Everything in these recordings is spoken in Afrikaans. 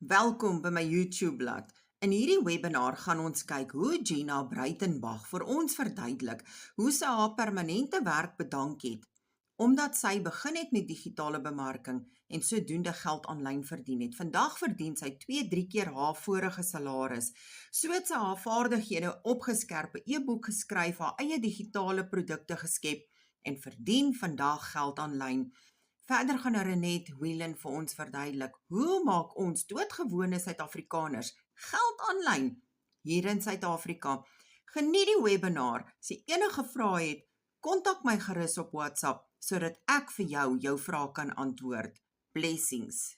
Welkom by my YouTube-blad. In hierdie webinar gaan ons kyk hoe Gina Breitenbach vir ons verduidelik hoe sy haar permanente werk bedank het, omdat sy begin het met digitale bemarking en sodoende geld aanlyn verdien het. Vandag verdien sy 2-3 keer haar vorige salaris. So het sy haar vaardighede opgeskerp, 'n e-boek geskryf, haar eie digitale produkte geskep en verdien vandag geld aanlyn. Verder gaan Renet Whelan vir ons verduidelik, hoe maak ons doodgewone Suid-Afrikaners geld aanlyn hier in Suid-Afrika? Geniet die webinar. As jy enige vrae het, kontak my gerus op WhatsApp, sodat ek vir jou vrae kan antwoord. Blessings.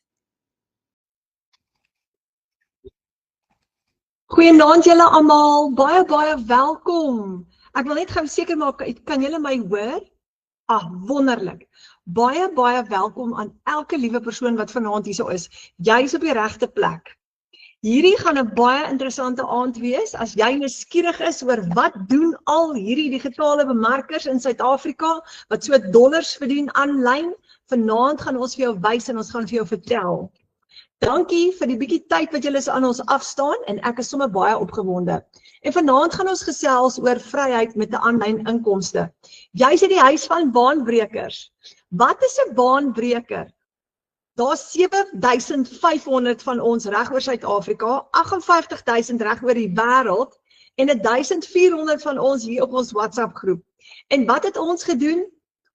Goeienaand julle almal, baie welkom. Ek wil net gou seker maak, kan julle my hoor? Wonderlik. Baie welkom aan elke liewe persoon wat vanaand hierso is. Jy is op die regte plek. Hierdie gaan 'n baie interessante aand wees as jy nuuskierig is oor wat doen al hierdie digitale bemarkers in Suid-Afrika wat so dollars verdien aanlyn. Vanaand gaan ons vir jou wys en ons gaan vir jou vertel. Dankie vir die bietjie tyd wat julle aan ons afstaan en ek is sommer baie opgewonde. En vanaand gaan ons gesels oor vryheid met 'n aanlyn inkomste. Jy's in die huis van baanbrekers. Wat is 'n baanbreker? Daar's 7,500 van ons reg oor Suid-Afrika, 58,000 reg oor die wêreld en 1,400 van ons hier op ons WhatsApp groep. En wat het ons gedoen?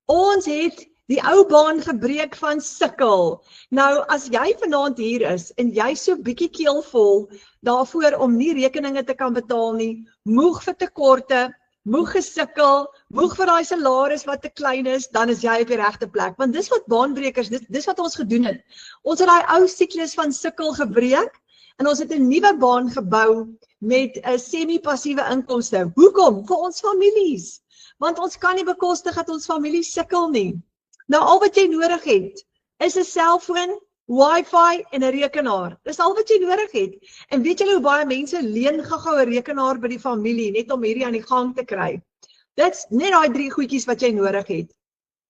Ons het die ou baan gebreek van sukkel. Nou, as jy vanaand hier is en jy so bietjie keelvol daarvoor om nie rekeninge te kan betaal nie, moeg vir tekorte, moeg gesukkel, moeg vir daai salaris wat te klein is, dan is jy op die regte plek. Want dis wat baanbrekers, dis wat ons gedoen het. Ons het daai ou siklus van sukkel gebreek en ons het 'n nuwe baan gebou met 'n semi-passiewe inkomste. Hoekom? Vir ons families. Want ons kan nie bekostig dat ons familie sukkel nie. Nou al wat jy nodig het, is 'n selfoon, wifi en 'n rekenaar. Dis al wat jy nodig het. En weet julle hoe baie mense leen gou-gou 'n rekenaar by die familie, net om hierdie aan die gang te kry. Dit's net daai 3 goedjies wat jy nodig het.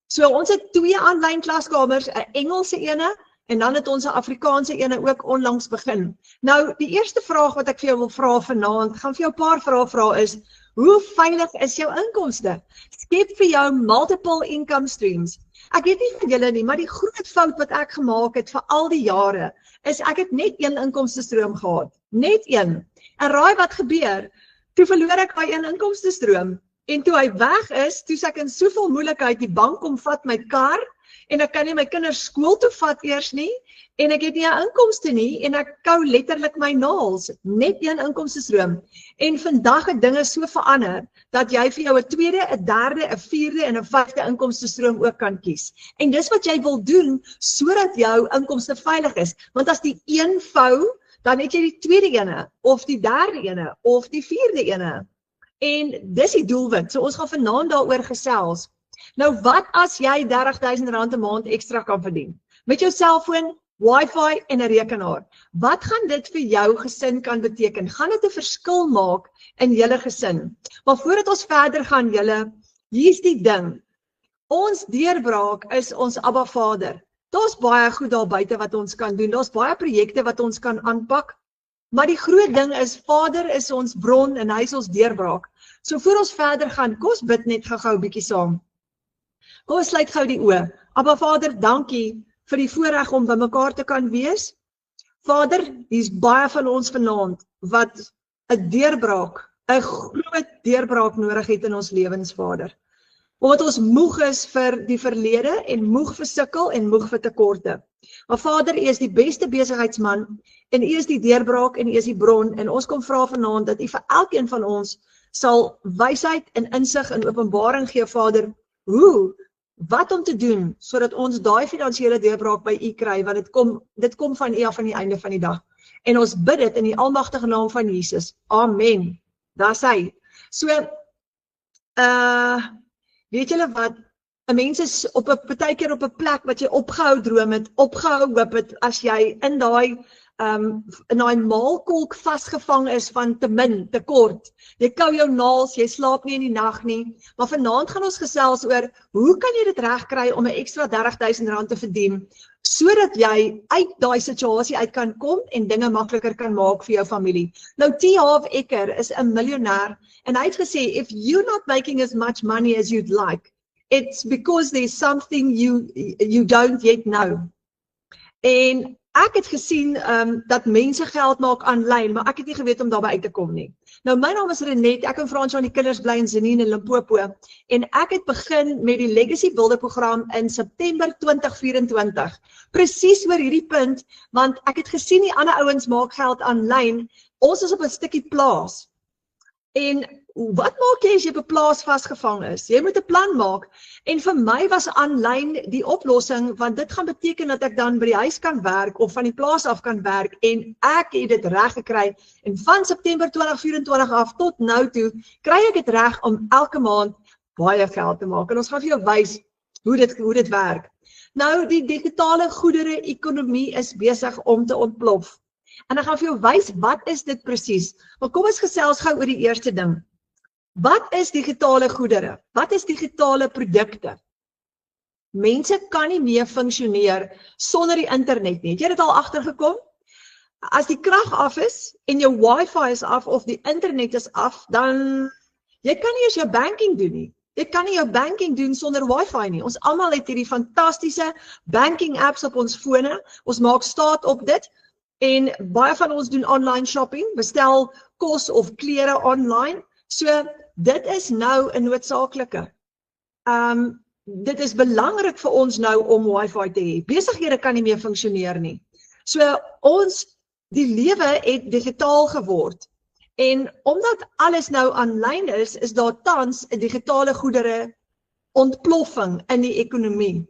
So ons het 2 aanlyn klaskamers, 'n Engelse ene, en dan het ons 'n Afrikaanse ene ook onlangs begin. Nou, die eerste vraag wat ek vir jou wil vra vanaand, gaan vir jou 'n paar vrae vra is, hoe veilig is jou inkomste? Skep vir jou multiple income streams. Ek weet nie van julle nie, maar die groot fout wat ek gemaak het vir al die jare, is ek het net een inkomstestroom gehad. Net een. En raai wat gebeur? Toe verloor ek daai een inkomstestroom. En toe hy weg is, toe ek in soveel moeilikheid die bank kom vat my kar, en ek kan nie my kinders skool toe vat eers nie, en ek het nie 'n inkomste nie, en ek kou letterlik my naels, net een inkomstestroom. En vandag het dinge so verander, dat jy vir jou 'n tweede, 'n derde, 'n vierde en 'n vyfde inkomstestroom ook kan kies. En dis wat jy wil doen, sodat jou inkomste veilig is. Want as die een vou, dan het jy die tweede ene, of die derde ene, of die vierde ene. En dis die doelwit, so ons gaan vanaand daaroor gesels. Nou wat as jy R30,000 'n maand ekstra kan verdien? Met jou selfoon, wifi en 'n rekenaar. Wat gaan dit vir jou gesin kan beteken? Gaan dit 'n verskil maak in julle gesin? Maar voordat ons verder gaan julle, hier's die ding. Ons deurbraak is ons Abba Vader. Daar's baie goed daar buite wat ons kan doen. Daar's baie projekte wat ons kan aanpak. Maar die groot ding is, Vader is ons bron en hy is ons deurbraak. So voor ons verder gaan, kom ons bid net gou-gou 'n bietjie saam. Kom ons sluit gou die oë. Abba Vader, dankie vir die voorreg om by mekaar te kan wees. Vader, hier's baie van ons vanaand wat 'n deurbraak, 'n groot deurbraak nodig het in ons lewens, Vader. Omdat ons moeg is vir die verlede en moeg vir sukkel en moeg vir tekorte. Maar Vader, U is die beste besigheidsman en U is die deurbraak en U is die bron en ons kom vra vanaand dat U vir elkeen van ons sal wysheid en insig en openbaring gee, Vader, wat om te doen, sodat ons daai finansiële deurbraak by U kry, want dit kom van U af aan die einde van die dag. En ons bid dit in die almagtige naam van Jesus. Amen. Daar's hy. So, weet julle wat, 'n mens is partykeer op 'n plek wat jy opgehou droom het, opgehou hoop het, as jy in daai in daai maalkolk vasgevang is van te min, te kort. Jy kou jou naels, jy slaap nie in die nag nie, maar vanaand gaan ons gesels oor hoe kan jy dit regkry om 'n ekstra R30.000 te verdien, sodat jy uit daai situasie uit kan kom en dinge makliker kan maak vir jou familie. Nou T. Harv Eker is 'n miljonair en hy het gesê, if you're not making as much money as you'd like, it's because there's something you don't yet know. En ek het gesien dat mense geld maak aanlyn, maar ek het nie geweet om daarby uit te kom nie. Nou my naam is Renet, ek en Frans van die kinders bly in Zenien in Limpopo en ek het begin met die Legacy Builder program in September 2024. Presies oor hierdie punt, want ek het gesien die ander ouens maak geld aanlyn. Ons is op 'n stukkie plaas. En wat maak jy as jy op 'n plaas vasgevang is? Jy moet 'n plan maak. En vir my was aanlyn die oplossing, want dit gaan beteken dat ek dan by die huis kan werk of van die plaas af kan werk en ek het dit reg gekry. En van September 2024 af tot nou toe kry ek dit reg om elke maand baie geld te maak. En ons gaan vir jou wys hoe dit werk. Nou die digitale goedere ekonomie is besig om te ontplof. En ek gaan vir jou wys wat is dit presies. Maar kom ons gesels gou oor die eerste ding. Wat is digitale goedere? Wat is digitale produkte? Mense kan nie meer funksioneer sonder die internet nie. Het jy dit al agtergekom? As die krag af is en jou wifi is af of die internet is af, dan jy kan nie eens jou banking doen nie. Jy kan nie jou banking doen sonder wifi nie. Ons almal het hierdie fantastiese banking apps op ons fone. Ons maak staat op dit en baie van ons doen online shopping, bestel kos of klere online. So dit is nou 'n noodsaaklike. Dit is belangrik vir ons nou om wifi te hê. Besighede kan nie meer funksioneer nie. So die lewe het digitaal geword. En omdat alles nou aanlyn is daar tans 'n digitale goedere ontploffing in die ekonomie.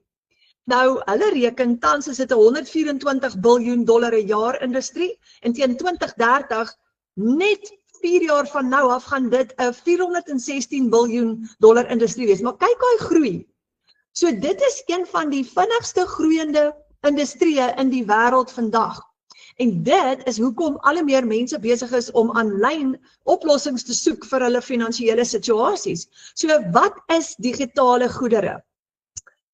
Nou, hulle reken tans is dit 'n $124 biljoen 'n jaar industrie en teen 2030 net 4 jaar van nou af gaan dit 'n $416 biljoen industrie wees. Maar kyk hoe hy groei. So dit is een van die vinnigste groeiende industrieë in die wêreld vandag. En dit is hoekom al hoe meer mense besig is om aanlyn oplossings te soek vir hulle finansiële situasies. So wat is digitale goedere?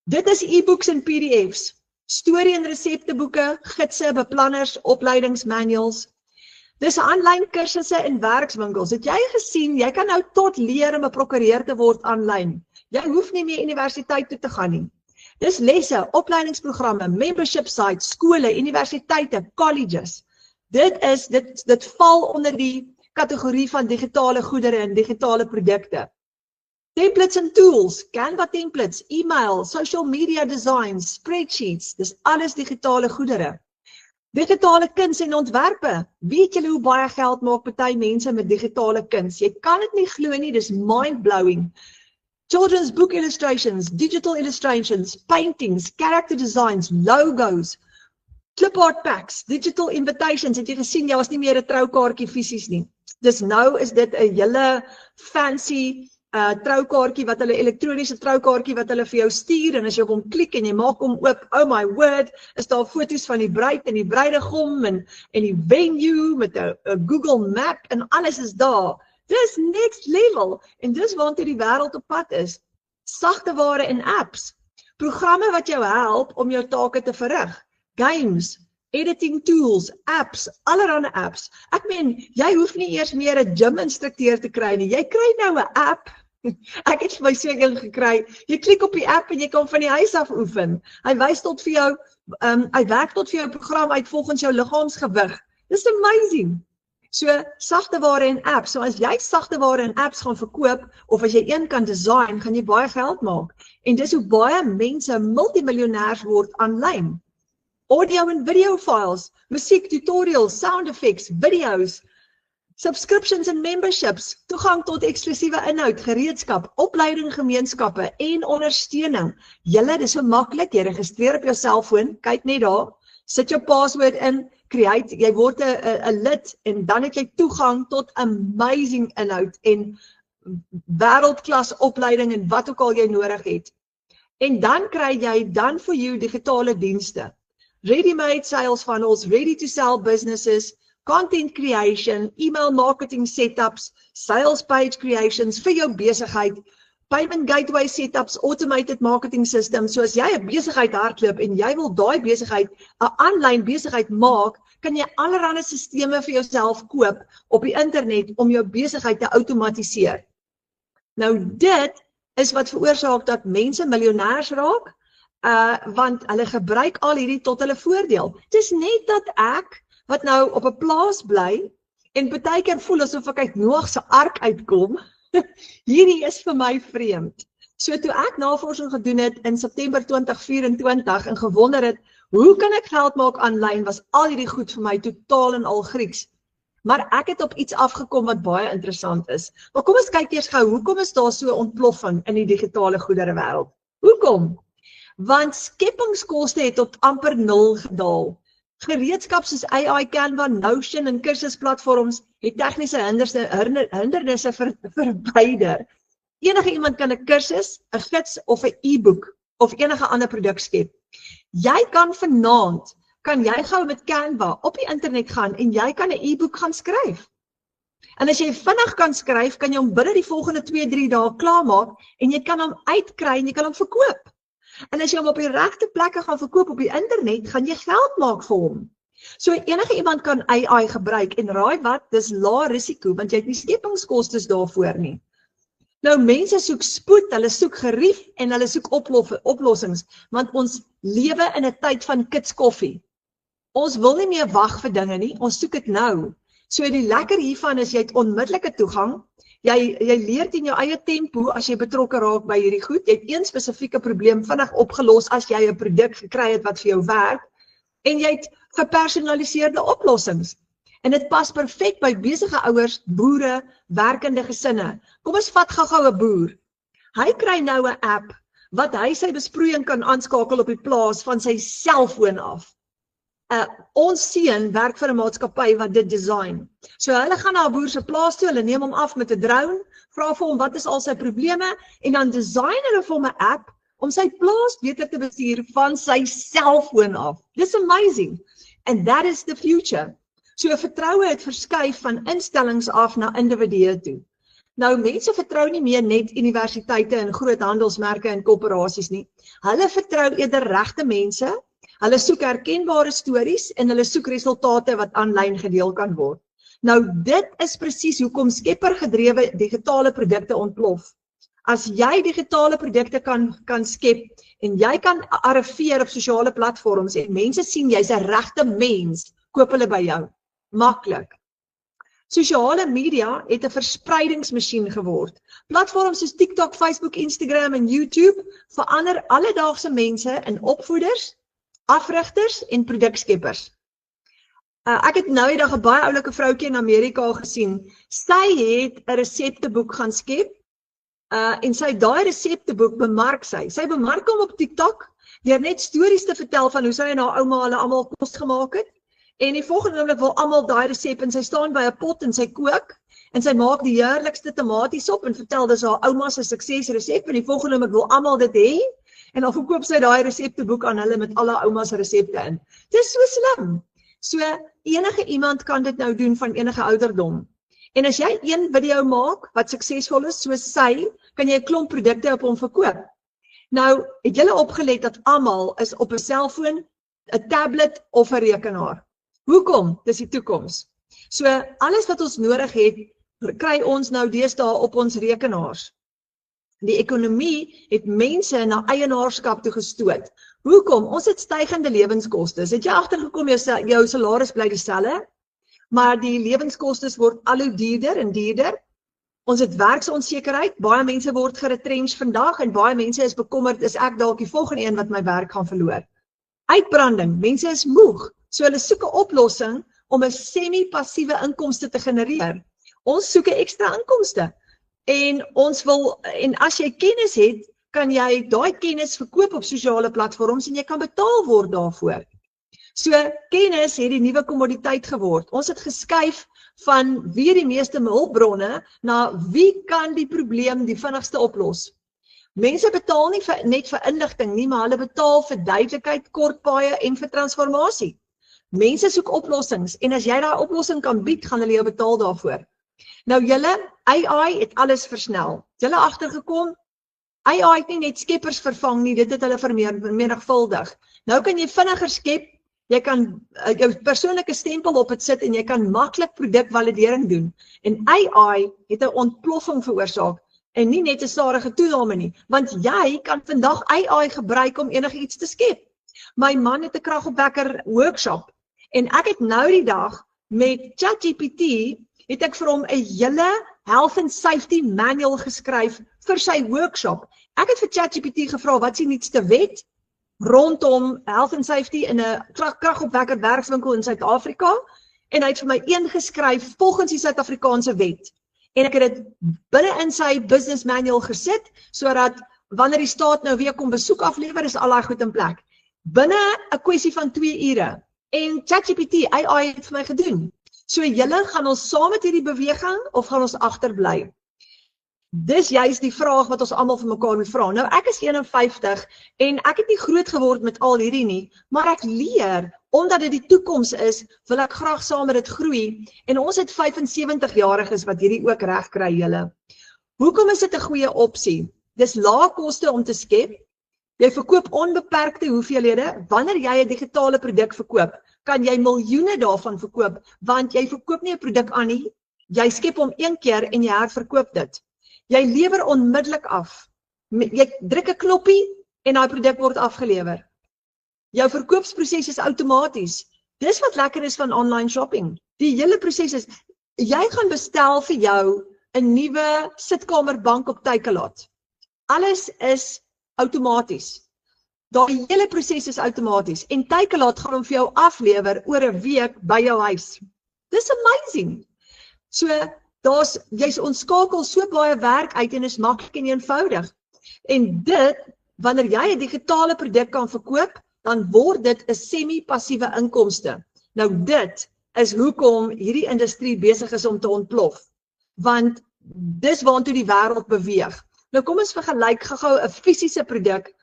Dit is e-books en PDFs, storie- en resepteboeke, gidse, beplanners, opleidingsmanuals. Dis aanlyn kursusse en werkswinkels. Het jy gesien, jy kan nou tot leer om 'n prokureur te word aanlyn. Jy hoef nie meer universiteit toe te gaan nie. Dis lesse, opleidingsprogramme, membership sites, skole, universiteite, colleges. Dit val onder die kategorie van digitale goedere en digitale produkte. Templates en tools, Canva templates, e-mail, social media designs, spreadsheets, dis alles digitale goedere. Digitale kuns en ontwerpe. Weet julle hoe baie geld maak party mense met digitale kuns? Jy kan dit nie glo nie, dis mind-blowing. Children's book illustrations, digital illustrations, paintings, character designs, logos, clip art packs, digital invitations. Het jy gesien, jy was nie meer 'n troukaartjie fisies nie. Dus nou is dit 'n hele fancy troukaartjie wat hulle elektroniese troukaartjie wat hulle vir jou stuur en as jy op hom klik en jy maak hom oop, oh my word, is daar foto's van die bruid en die bruidegom en die venue met 'n Google Map en alles is daar. Dis next level en dis waartoe die wêreld op pad is. Sagte ware en apps, programme wat jou help om jou take te verrig, games, editing tools, apps, allerlei apps. Ek meen, jy hoef nie eers meer 'n gym-instrukteur te kry nie. Jy kry nou 'n app. Ek het my seker gekry. Jy klik op die app en jy kan van die huis af oefen. Hy wys tot vir jou, hy werk tot vir jou program uit volgens jou liggaamsgewig. Dis amazing. So, sagte ware en apps. So as jy sagte ware en apps gaan verkoop of as jy een kan design, gaan jy baie geld maak. En dis hoe baie mense multimiljonêers word aanlyn. Audio en video files, musiek, tutorials, sound effects, videos, subscriptions en memberships, toegang tot eksklusiewe inhoud, gereedskap, opleiding, gemeenskappe en ondersteuning. Julle, dis so maklik, jy registreer op jou selfoon, kyk net daar, sit jou password in, jy word 'n lid en dan het jy toegang tot amazing inhoud en wêreldklas opleiding en wat ook al jy nodig het. En dan kry jy dan vir jou digitale dienste. ready-made sales funnels, ready-to-sell businesses, content creation, email marketing setups, sales page creations vir jou besigheid, payment gateway setups, automated marketing systems. So as jy 'n besigheid hardloop en jy wil daai besigheid 'n aanlyn besigheid maak, kan jy allerlei sisteme vir jouself koop op die internet om jou besigheid te outomatiseer. Nou dit is wat veroorsaak dat mense miljonêers raak, want hulle gebruik al hierdie tot hulle voordeel. Dis net dat ek, wat nou op 'n plaas bly, en baie keer voel asof ek uit Noag se ark uitkom, hierdie is vir my vreemd. So toe ek navorsing gedoen het in September 2024 en gewonder het, hoe kan ek geld maak aanlyn, was al hierdie goed vir my totaal en al Grieks. Maar ek het op iets afgekom wat baie interessant is. Maar kom ons kyk eers gou, hoekom is daar so ontploffing in die digitale goedere wêreld? Hoekom? Want skepingskoste het tot amper 0 gedaal. Gereedskap soos AI, Canva, Notion en kursusplatforms het tegniese hindernisse verwyder. Enige iemand kan 'n kursus, 'n gids of 'n e-boek of enige ander produk skep. Jy kan vanaand, kan jy gou met Canva op die internet gaan en jy kan 'n e-boek gaan skryf. En as jy vinnig kan skryf, kan jy hom binne die volgende 2-3 dae klaarmaak en jy kan hom uitkry en jy kan hom verkoop. En as jy hom op die regte plekke gaan verkoop op die internet, gaan jy geld maak vir hom. So enige iemand kan AI gebruik en raai wat, dis lae risiko, want jy het nie skepingskostes daarvoor nie. Nou mense soek spoed, hulle soek gerief en hulle soek oplossings, want ons lewe in 'n tyd van kitskoffie. Ons wil nie meer wag vir dinge nie, ons soek dit nou. So die lekker hiervan is jy het onmiddellike toegang. Jy leer in jou eie tempo as jy betrokke raak by hierdie goed. Jy het een spesifieke probleem vinnig opgelos as jy 'n produk gekry het wat vir jou werk. En jy het gepersonaliseerde oplossings. En dit pas perfek by besige ouers, boere, werkende gesinne. Kom ons vat gou-gou 'n boer. Hy kry nou 'n app wat hy sy besproeiing kan aanskakel op die plaas van sy selfoon af. Ons seun werk vir 'n maatskappy wat dit design. So hulle gaan na 'n boer se plaas toe, hulle neem hom af met 'n drone, vra vir hom wat is al sy probleme en dan design hulle vir hom 'n app om sy plaas beter te bestuur van sy selfoon af. Dis amazing. And that is the future. So vertroue het verskuif van instellings af na individue toe. Nou mense vertrou nie meer net universiteite en groot handelsmerke en korporasies nie. Hulle vertrou eerder regte mense. Hulle soek herkenbare stories en hulle soek resultate wat aanlyn gedeel kan word. Nou dit is presies hoekom skeppergedrewe digitale produkte ontplof. As jy digitale produkte kan skep en jy kan arriveer op sosiale platforms en mense sien jy's 'n regte mens, koop hulle by jou. Maklik. Sosiale media het 'n verspreidingsmasjien geword. Platforms soos TikTok, Facebook, Instagram en YouTube verander alledaagse mense in opvoeders, afrigters en produkskeppers. Ek het nou die dag 'n baie oulike vroutjie in Amerika gesien. Sy het 'n resepteboek gaan skep en sy daai resepteboek bemark sy. Sy bemark hom op TikTok deur net stories te vertel van hoe sy en haar ouma hulle almal kos gemaak het. En die volgende oomblik wil almal daai resep en sy staan by 'n pot en sy kook en sy maak die heerlikste tomatiesop en vertel dis haar ouma se suksesresep en die volgende oomblik wil almal dit hê en dan verkoop sy daai resepteboek aan hulle met alle ouma se resepte in. Dis so slim. So enige iemand kan dit nou doen van enige ouderdom. En as jy een video maak wat suksesvol is soos sy, kan jy 'n klomp produkte op hom verkoop. Nou, het julle opgelet dat almal is op 'n selfoon, 'n tablet of 'n rekenaar. Hoekom? Dis die toekoms. So alles wat ons nodig het, kry ons nou deesdae op ons rekenaars. Die ekonomie het mense na eienaarskap toe gestoot. Hoekom? Ons het stygende lewenskostes. Het jy agtergekom jou salaris bly dieselfde, maar die lewenskostes word al hoe duurder en duurder. Ons het werksonsekerheid, baie mense word geretrench vandag en baie mense is bekommerd, is ek dalk die volgende een wat my werk gaan verloor. Uitbranding, mense is moeg. So hulle soek 'n oplossing om 'n semi-passiewe inkomste te genereer. Ons soek 'n ekstra inkomste. En as jy kennis het, kan jy daai kennis verkoop op sosiale platforms en jy kan betaal word daarvoor. So kennis het die nuwe kommoditeit geword. Ons het geskuif van wie die meeste hulpbronne na wie kan die probleem die vinnigste oplos. Mense betaal nie net vir inligting nie, maar hulle betaal vir duidelikheid, kort paaie en vir transformasie. Mense soek oplossings en as jy daai oplossing kan bied, gaan hulle jou betaal daarvoor. Nou julle, AI het alles versnel. Julle agtergekom, AI het nie net skeppers vervang nie, dit het hulle vermenigvuldig. Nou kan jy vinniger skep, jy kan jou persoonlike stempel op dit sit en jy kan maklik produkvalidering doen. En AI het 'n ontploffing veroorsaak en nie net 'n stadige toename nie, want jy kan vandag AI gebruik om enigiets te skep. My man het 'n kragopwekker workshop en ek het nou die dag met ChatGPT het ek vir hom 'n hele health and safety manual geskryf vir sy workshop. Ek het vir ChatGPT gevra wat is die nuutste wet rondom health and safety in 'n kragopwekker werkswinkel in Suid-Afrika en hy het vir my een geskryf volgens die Suid-Afrikaanse wet. En ek het dit binne in sy business manual gesit sodat wanneer die staat nou weer kom besoek aflewer, is al daai goed in plek. Binne 'n kwessie van 2 ure. En ChatGPT, AI het vir my gedoen. So julle gaan ons saam met hierdie beweging of gaan ons agterbly? Dis juist die vraag wat ons almal vir mekaar moet vra. Nou ek is 51 en ek het nie groot geword met al hierdie nie, maar ek leer omdat dit die toekoms is, wil ek graag saam met dit groei en ons het 75-jariges wat hierdie ook reg kry julle. Hoekom is dit 'n goeie opsie? Dis lae koste om te skep. Jy verkoop onbeperkte hoeveelhede. Wanneer jy 'n digitale produk verkoop, kan jy miljoene daarvan verkoop, want jy verkoop nie 'n produk aan nie. Jy skep hom een keer en jy herverkoop dit. Jy lewer onmiddellik af. Jy druk 'n knoppie en daai produk word afgelewer. Jou verkoopsproses is outomaties. Dis wat lekker is van online shopping. Die hele proses is, jy gaan bestel vir jou 'n nuwe sitkamerbank op Takealot. Alles is outomaties. Daai hele proses is outomaties en Takealot gaan hom vir jou aflewer oor 'n week by jou huis. Dis amazing. So jy's ontskakel so baie werk uit en is maklik en eenvoudig. En dit, wanneer jy 'n digitale produk kan verkoop, dan word dit 'n semi-passiewe inkomste. Nou dit is hoekom hierdie industrie besig is om te ontplof. Want dis waantoe die wêreld beweeg. Nou kom ons vergelyk gou 'n fisiese produk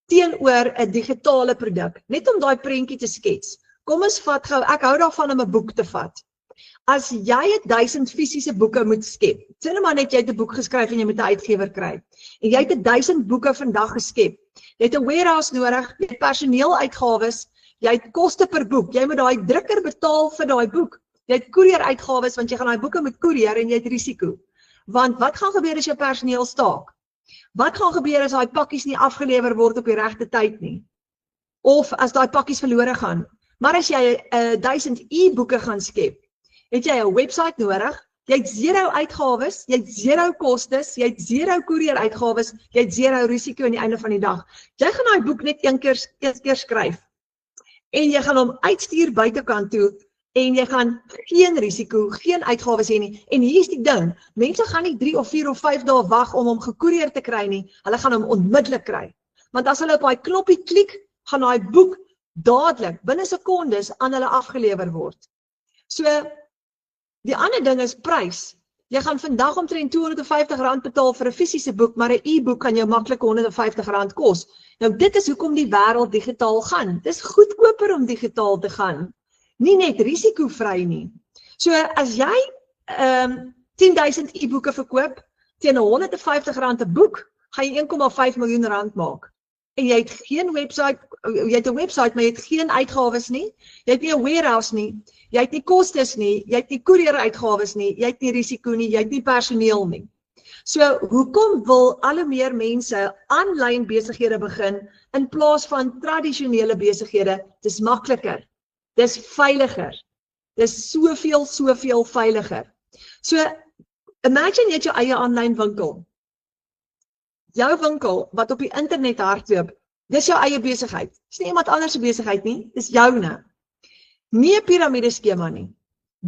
teenoor 'n digitale produk, net om daai prentjie te skets. Kom ons vat gou, ek hou daarvan om 'n boek te vat. As jy 1000 fisiese boeke moet skep, sê nou maar net jy het 'n boek geskryf en jy moet 'n uitgewer kry. En jy het 1000 boeke vandag geskep. Jy het 'n warehouse nodig, jy het personeeluitgawes, jy het koste per boek. Jy moet daai drukker betaal vir daai boek. Jy het koerieruitgawes want jy gaan daai boeke moet koerier en jy het risiko. Want wat gaan gebeur as jou personeel staak? Wat gaan gebeur as daai pakkies nie afgelewer word op die regte tyd nie? Of as daai pakkies verlore gaan? Maar as jy 1000 e-boeke gaan skep, het jy 'n webwerf nodig, jy het 0 uitgawes, jy het 0 kostes, jy het 0 koerieruitgawes, jy het 0 risiko aan die einde van die dag. Jy gaan daai boek net een keer skryf. En jy gaan hom uitstuur buitekant toe en jy gaan geen risiko, geen uitgawes hê nie. En hier is die ding, mense gaan nie 3 of 4 of 5 dae wag om hom gekoerier te kry nie. Hulle gaan hom onmiddellik kry. Want as hulle op daai knoppie klik, gaan daai boek dadelik binne sekondes aan hulle afgelewer word. So die ander ding is prys. Jy gaan vandag omtrent R250 betaal vir 'n fisiese boek, maar 'n e-boek kan jou maklik R150 kos. Nou dit is hoekom die wêreld digitaal gaan. Dis goedkoper om digitaal te gaan. Nie net risikovry nie. So as jy 10.000 e-boeke verkoop teen R150 'n boek, gaan jy R1,5 miljoen maak. En jy het geen webwerf, jy het 'n webwerf, maar jy het geen uitgawes nie. Jy het nie 'n warehouse nie. Jy het nie kostes nie, jy het nie koerieruitgawes nie, jy het nie risiko nie, jy het nie personeel nie. So hoekom wil al hoe meer mense aanlyn besighede begin in plaas van tradisionele besighede? Dis makliker. Dis veiliger. Dis soveel veiliger. So imagine jy het jou eie aanlyn winkel. Jou winkel wat op die internet hardloop, dis jou eie besigheid. Dis nie iemand anders se besigheid nie, dis joune. Nie 'n piramideskema nie.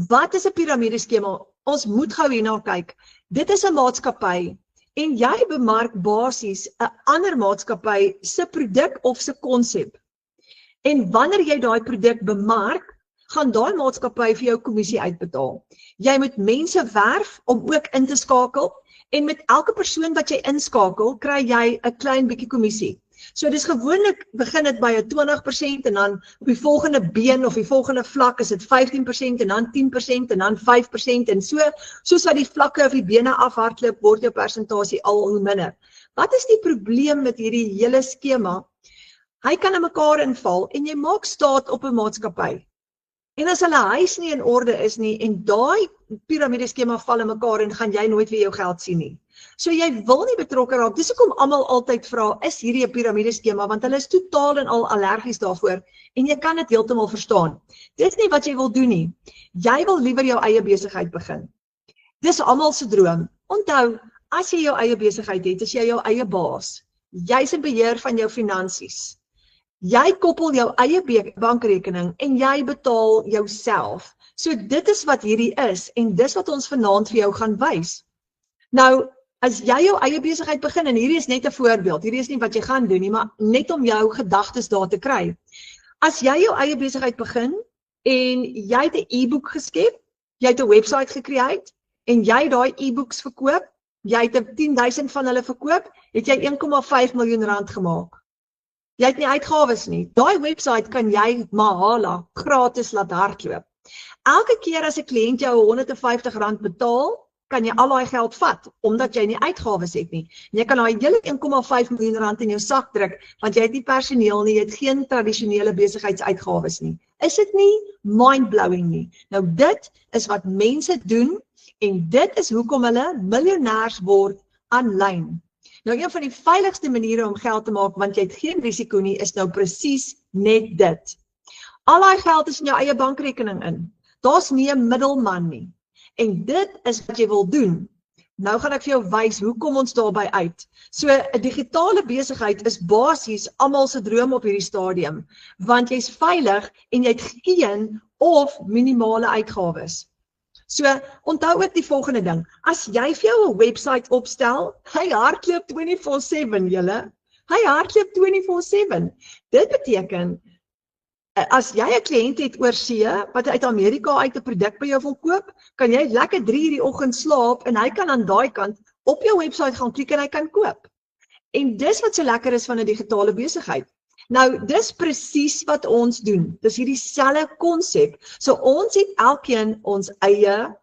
Wat is 'n piramideskema? Ons moet gou hierna kyk. Dit is 'n maatskappy en jy bemark basies 'n ander maatskappy se produk of se konsep. En wanneer jy daai produk bemark, gaan daai maatskappy vir jou kommissie uitbetaal. Jy moet mense werf om ook in te skakel En met elke persoon wat jy inskakel, kry jy 'n klein bietjie kommissie. So dis gewoonlik begin dit by 'n 20% en dan op die volgende been of die volgende vlak is dit 15% en dan 10% en dan 5% en soos wat die vlakke of die bene afhardloop, word jou persentasie al hoe minder. Wat is die probleem met hierdie hele skema? Hy kan in mekaar inval en jy maak staat op 'n maatskappy. En as hulle huis nie in orde is nie en daai piramideskema val in mekaar en gaan jy nooit weer jou geld sien nie. So jy wil nie betrokke raak. Dis hoekom almal altyd vra, is hierdie 'n piramideskema? Want hulle is totaal en al allergies daarvoor en jy kan dit heeltemal verstaan. Dis nie wat jy wil doen nie. Jy wil liewer jou eie besigheid begin. Dis almal se droom. Onthou, as jy jou eie besigheid het, is jy jou eie baas. Jy's in beheer van jou finansies. Jy koppel jou eie bankrekening en jy betaal jouself. So dit is wat hierdie is en dis wat ons vanaand vir jou gaan wys. Nou, as jy jou eie besigheid begin, en hierdie is net 'n voorbeeld, hierdie is nie wat jy gaan doen nie, maar net om jou gedagtes daar te kry. As jy jou eie besigheid begin en jy het 'n e-boek geskep, jy het 'n webwerf gecreate en jy daai e-boeks verkoop, jy het 10,000 van hulle verkoop, het jy 1,5 miljoen rand gemaak. Jy het nie uitgawes nie. Daai webwerf kan jy mahala gratis laat hardloop. Elke keer as 'n kliënt jou R150 betaal, kan jy al daai geld vat, omdat jy nie uitgawes het nie. En jy kan daai hele 1,5 miljoen rand in jou sak druk, want jy het nie personeel nie, jy het geen tradisionele besigheidsuitgawes nie. Is dit nie mind-blowing nie? Nou dit is wat mense doen, en dit is hoekom hulle miljonêers word aanlyn. Nou een van die veiligste maniere om geld te maak, want jy het geen risiko nie, is nou presies net dit. Al daai geld is in jou eie bankrekening in. Daar's nie 'n middelman nie. En dit is wat jy wil doen. Nou gaan ek vir jou wys hoe kom ons daarby uit. So 'n digitale besigheid is basies almal se droom op hierdie stadium, want jy's veilig en jy het geen of minimale uitgawes. So onthou ook die volgende ding. As jy vir jou 'n webwerf opstel, hy hardloop 24/7 julle. Hy hardloop 24/7. Dit beteken as jy 'n kliënt het oor see wat uit Amerika uit 'n produk by jou wil koop, kan jy lekker 3:00 die oggend slaap en hy kan aan daai kant op jou webwerf gaan klik en hy kan koop. En dis wat so lekker is van 'n digitale besigheid. Nou, dis presies wat ons doen. Dis hierdie selfde konsep. So ons het elkeen ons eie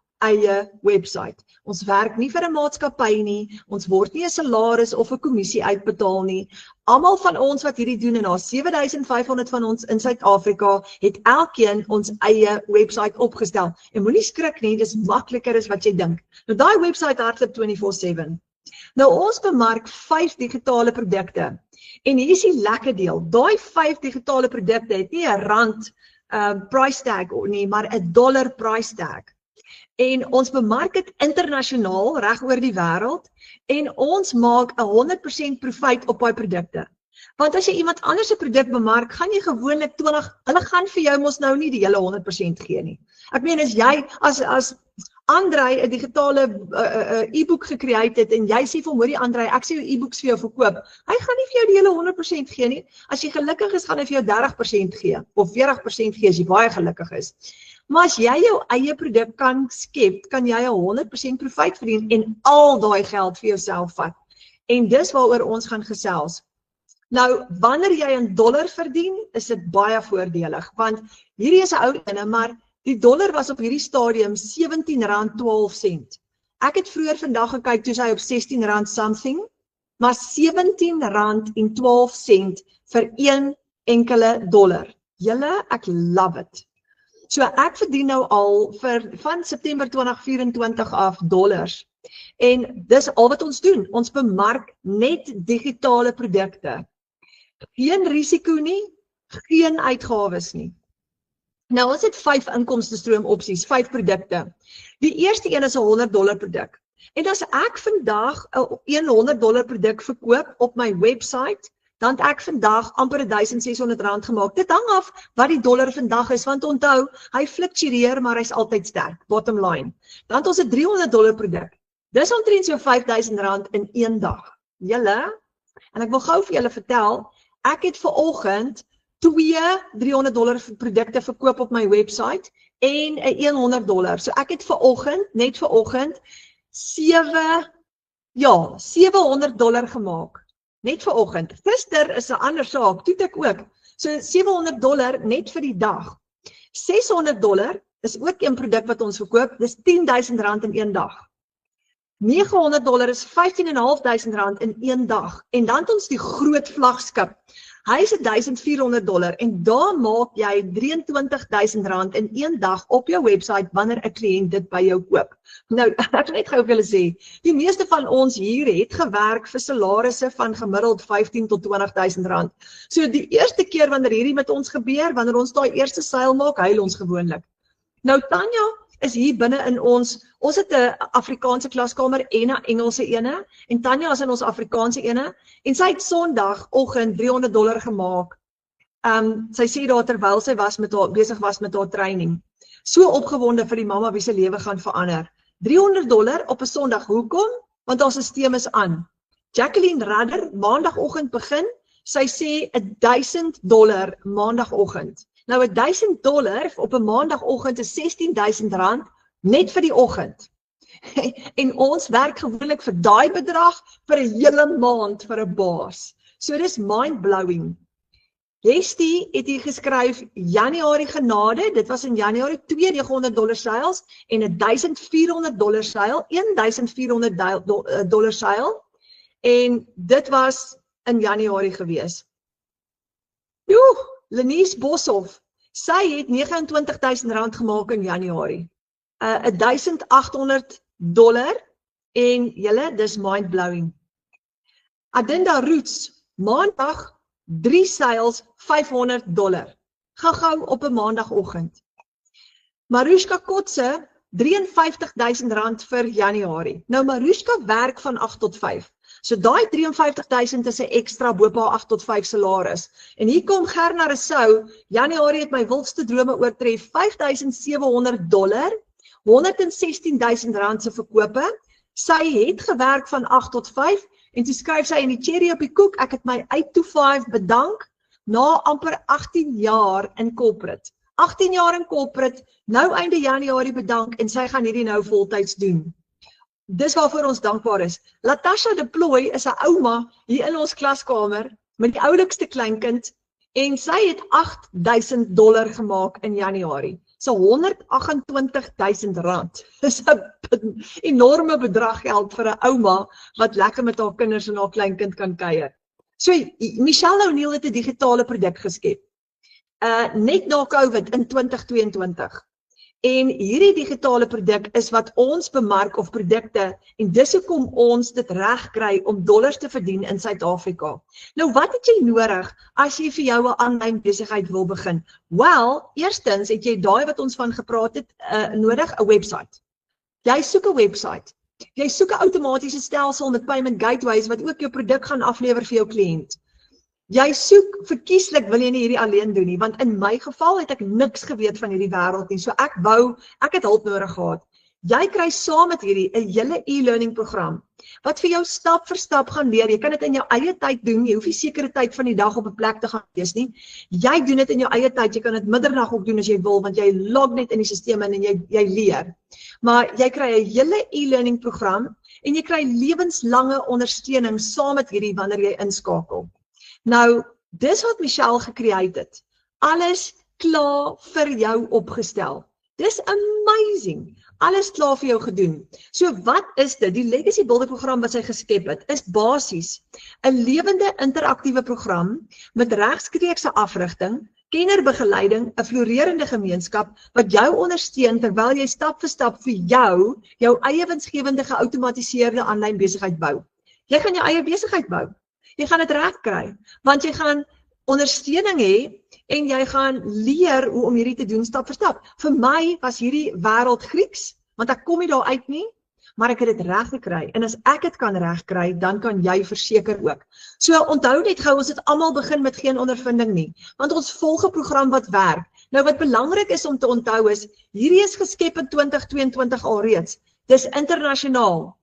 webwerf. Ons werk nie vir 'n maatskappy nie, ons word nie 'n salaris of 'n kommissie uitbetaal nie. Almal van ons wat hierdie doen, en daar 7500 van ons in Suid-Afrika, het elkeen ons eie webwerf opgestel. En moenie skrik nie, dis makliker as wat jy dink. Nou daai webwerf hardloop 24/7. Nou ons bemark 5 digitale produkte. En hier is die lekker deel. Daai 5 digitale produkte het nie 'n rand price tag nie, maar 'n dollar price tag. En ons bemark dit internasionaal reg oor die wêreld en ons maak 100% profit op daai produkte. Want as jy iemand anders se produk bemark, gaan jy gewoonlik 20, hulle gaan vir jou mos nou nie die hele 100% gee nie. Ek meen as jy as Andrei 'n digitale e-boek gecreate het en jy sê vir hom, hoorie Andrei, ek sê jou e-boeks vir jou verkoop. Hy gaan nie vir jou die hele 100% gee nie. As jy gelukkig is, gaan hy vir jou 30% gee of 40% gee as jy baie gelukkig is. Maar as jy jou eie produk kan skep, kan jy 100% profit verdien en al daai geld vir jouself vat. En dis waaroor ons gaan gesels. Nou, wanneer jy in dollar verdien, is dit baie voordelig, want hierdie is 'n ou ene, maar die dollar was op hierdie stadium R17.12. Ek het vroeër vandag gekyk toe hy op R16 something, maar R17.12 vir 1 enkele dollar. Julle, ek love it. So ek verdien nou al van September 2024 af dollars. En dis al wat ons doen. Ons bemark net digitale produkte. Geen risiko nie, geen uitgawes nie. Nou ons het 5 inkomstestroom opsies, 5 produkte. Die eerste een is 'n $100 produk. En as ek vandag 'n $100 produk verkoop op my website, dan het ek vandag amper R1,600 gemaak. Dit hang af wat die dollar vandag is, want onthou, hy fluktueer, maar hy's altyd sterk, bottom line. Dan het ons 'n $300 produk. Dis omtrent so R5,000 in 1 dag. Julle, en ek wil gou vir julle vertel, ek het vanoggend 2 $300 produkte verkoop op my website en 'n $100. So ek het vanoggend, net vanoggend, 7 Ja, $700 gemaak. Net vir oggend. Gister is 'n ander saak, toe ek ook. So $700 net vir die dag. $600 is ook 'n produk wat ons verkoop, dis R10,000 in een dag. $900 is R15,500 in een dag. En dan het ons die groot vlaggenskap. Hy is $1,400 en daar maak jy R23,000 in een dag op jou website wanneer 'n kliënt dit by jou koop. Nou, ek wil net gou vir julle sê, die meeste van ons hier het gewerk vir salarisse van gemiddeld R15,000 tot R20,000. So die eerste keer wanneer hierdie met ons gebeur, wanneer ons daai eerste seil maak, huil ons gewoonlik. Nou Tanya is hier binne in ons het 'n Afrikaanse klaskamer en 'n Engelse ene, en Tanya is in ons Afrikaanse ene, en sy het Sondagoggend $300 gemaak. Sy sê daar terwyl sy besig was met haar training. So opgewonde vir die mamma wie se lewe gaan verander. $300 op 'n Sondag. Hoekom? Want haar stelsel is aan. Jacqueline Radder, maandagoggend begin, sy sê $1,000 maandagoggend. Nou $1,000 op 'n maandagoggend is R16,000 net vir die oggend. En ons werk gewoonlik vir daai bedrag vir 'n hele maand vir 'n baas. So dis mind-blowing. Hestie het hier geskryf Januarie genade, dit was in Januarie $2,900 sales en $1,400 seil, $1,400 seil, en dit was in Januarie gewees. Lenice Boshoff, sy het $29,000 gemaak in Januarie. $1,800 en julle, dis mind-blowing. Adinda Roots, maandag 3 sales, $500. Gou op 'n maandagoggend. Marushka Kotse, $53,000 vir Januarie. Nou Marushka werk van 8 tot 5. So daai $53,000 is 'n ekstra bo op haar 8 tot 5 salaris. En hier kom Gerna Rousseau, Januarie het my wildste drome oortref, $5,700, R116,000 se verkope. Sy het gewerk van 8 tot 5 en toe skryf sy in die cherry op die koek, ek het my 8 to 5 bedank na amper 18 jaar in corporate. 18 jaar in corporate, nou einde Januarie bedank en sy gaan hierdie nou voltyds doen. Dis waarvoor ons dankbaar is. Latasha Deploy is 'n ouma hier in ons klaskamer met die oulikste kleinkind en sy het $8,000 gemaak in Januarie. So $128,000. Dis 'n enorme bedrag geld vir 'n ouma wat lekker met haar kinders en haar kleinkind kan kuier. So Michelle O'Neil het 'n digitale produk geskep. Net na COVID in 2022. En hierdie digitale produk is wat ons bemark of produkte en dis hoekom ons dit reg kry om dollars te verdien in Suid-Afrika. Nou wat het jy nodig as jy vir jou 'n aanlyn besigheid wil begin? Wel, eerstens het jy daai wat ons van gepraat het nodig, 'n website. Jy soek 'n website. Jy soek 'n outomatiese stelsel met payment gateways wat ook jou produk gaan aflewer vir jou kliënt. Jy soek, verkieslik wil jy nie hierdie alleen doen nie, want in my geval het ek niks geweet van hierdie wêreld nie, so ek het hulp nodig gehad. Jy kry saam met hierdie 'n hele e-learning program, wat vir jou stap vir stap gaan leer. Jy kan dit in jou eie tyd doen, jy hoef nie sekere tyd van die dag op 'n plek te gaan wees nie. Jy doen dit in jou eie tyd, jy kan dit middernag ook doen as jy wil, want jy log net in die stelsel in en jy leer. Maar jy kry 'n hele e-learning program, en jy kry lewenslange ondersteuning saam met hierdie wanneer jy inskakel. Nou, dis wat Michelle gecreate het. Alles klaar vir jou opgestel. Dis amazing. Alles klaar vir jou gedoen. So wat is dit? Die Legacy Builder program wat sy geskep het, is basies 'n lewende interaktiewe program met regstreekse afrigting, kennerbegeleiding, 'n floreerende gemeenskap wat jou ondersteun terwyl jy stap vir stap vir jou eie winsgewende geautomatiseerde aanlyn besigheid bou. Jy gaan jou eie besigheid bou. Jy gaan dit reg kry, want jy gaan ondersteuning hê en jy gaan leer hoe om hierdie te doen stap vir stap. Vir my was hierdie wêreld Grieks, want ek kom nie daar uit nie, maar ek het dit reg gekry. En as ek dit kan reg kry, dan kan jy verseker ook. So onthou net gou, ons het almal begin met geen ondervinding nie, want ons volg 'n program wat werk. Nou wat belangrik is om te onthou is, hierdie is geskep in 2022 alreeds. Dis internasionaal.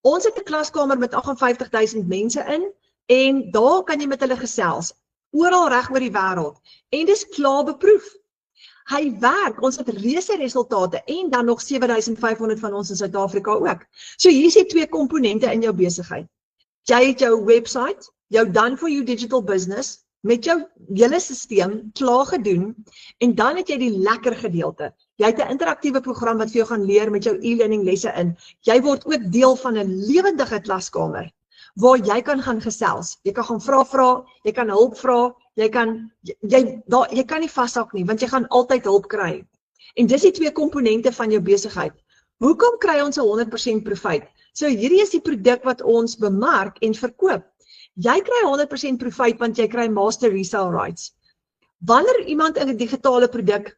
Ons het 'n klaskamer met 58,000 mense in, en daar kan jy met hulle gesels, oral reg oor die wêreld, en dis klaar beproef. Hy werk, ons het reuse resultate en dan nog 7500 van ons in Suid-Afrika ook. So hier is die twee komponente in jou besigheid. Jy het jou website, jou done for you digital business, met jou hele stelsel klaar gedoen en dan het jy die lekker gedeelte. Jy het 'n interaktiewe program wat vir jou gaan leer met jou e-learning lesse in. Jy word ook deel van 'n lewendige klaskamer waar jy kan gaan gesels. Jy kan gaan vra, jy kan hulp vra, jy kan nie vashak nie, want jy gaan altyd hulp kry. En dis die twee komponente van jou besigheid. Hoekom kry ons 'n 100% profit? So hierdie is die produk wat ons bemark en verkoop. Jy kry 100% profit want jy kry master resale rights. Wanneer iemand 'n digitale produk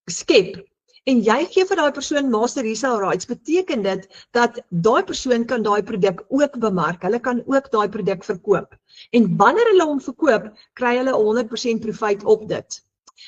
skep en jy gee vir daai persoon master resale rights, beteken dit dat daai persoon kan daai produk ook bemark. Hulle kan ook daai produk verkoop. En wanneer hulle hom verkoop, kry hulle 100% profit op dit.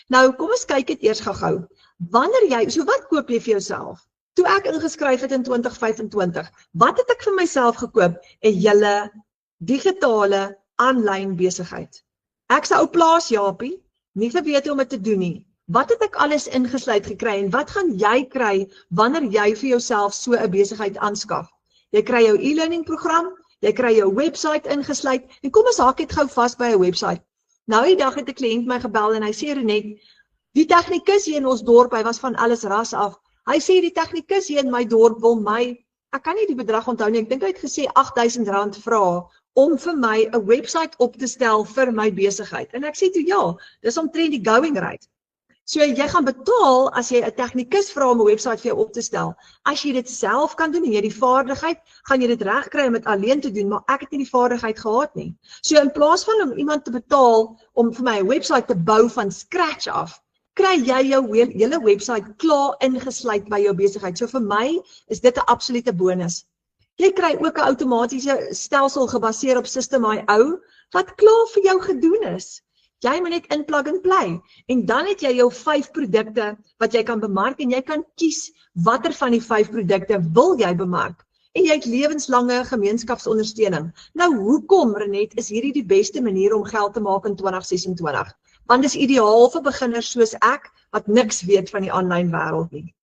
Nou, kom ons kyk dit eers gou-gou. Wanneer jy, so wat koop jy vir jouself? Toe ek ingeskryf het in 2025, wat het ek vir myself gekoop? 'n hele digitale aanlyn besigheid. Ek's 'n ou plaas Japie, nie geweet om dit te doen nie. Wat het ek alles ingesluit gekry en wat gaan jy kry wanneer jy vir jouself so 'n besigheid aanskaf? Jy kry jou e-learning program, jy kry jou website ingesluit en kom ons haak dit gou vas by 'n website. Nou die dag het 'n kliënt my gebel en hy sê Renet, die tegnikus hier in ons dorp, hy was van alles ras af. Hy sê die tegnikus hier in my dorp wil my, ek kan nie die bedrag onthou nie, ek dink hy het gesê R8000 vra om vir my 'n website op te stel vir my besigheid. En ek sê toe ja, dis omtrent die going rate. So jy gaan betaal as jy 'n tegnikus vra om 'n website vir jou op te stel. As jy dit self kan doen en jy die vaardigheid, gaan jy dit reg kry om dit alleen te doen, maar ek het nie die vaardigheid gehad nie. So in plaas van om iemand te betaal om vir my 'n website te bou van scratch af, kry jy jou hele website klaar ingesluit by jou besigheid. So vir my is dit 'n absolute bonus. Jy kry ook 'n outomatiese stelsel gebaseer op System.io wat klaar vir jou gedoen is. Jy moet net in plug and play en dan het jy jou 5 produkte wat jy kan bemark en jy kan kies watter van die 5 produkte wil jy bemark. En jy het lewenslange gemeenskapsondersteuning. Nou hoekom Renet is hierdie die beste manier om geld te maak in 2026? Want dis ideaal vir beginners soos ek wat niks weet van die aanlyn wêreld nie.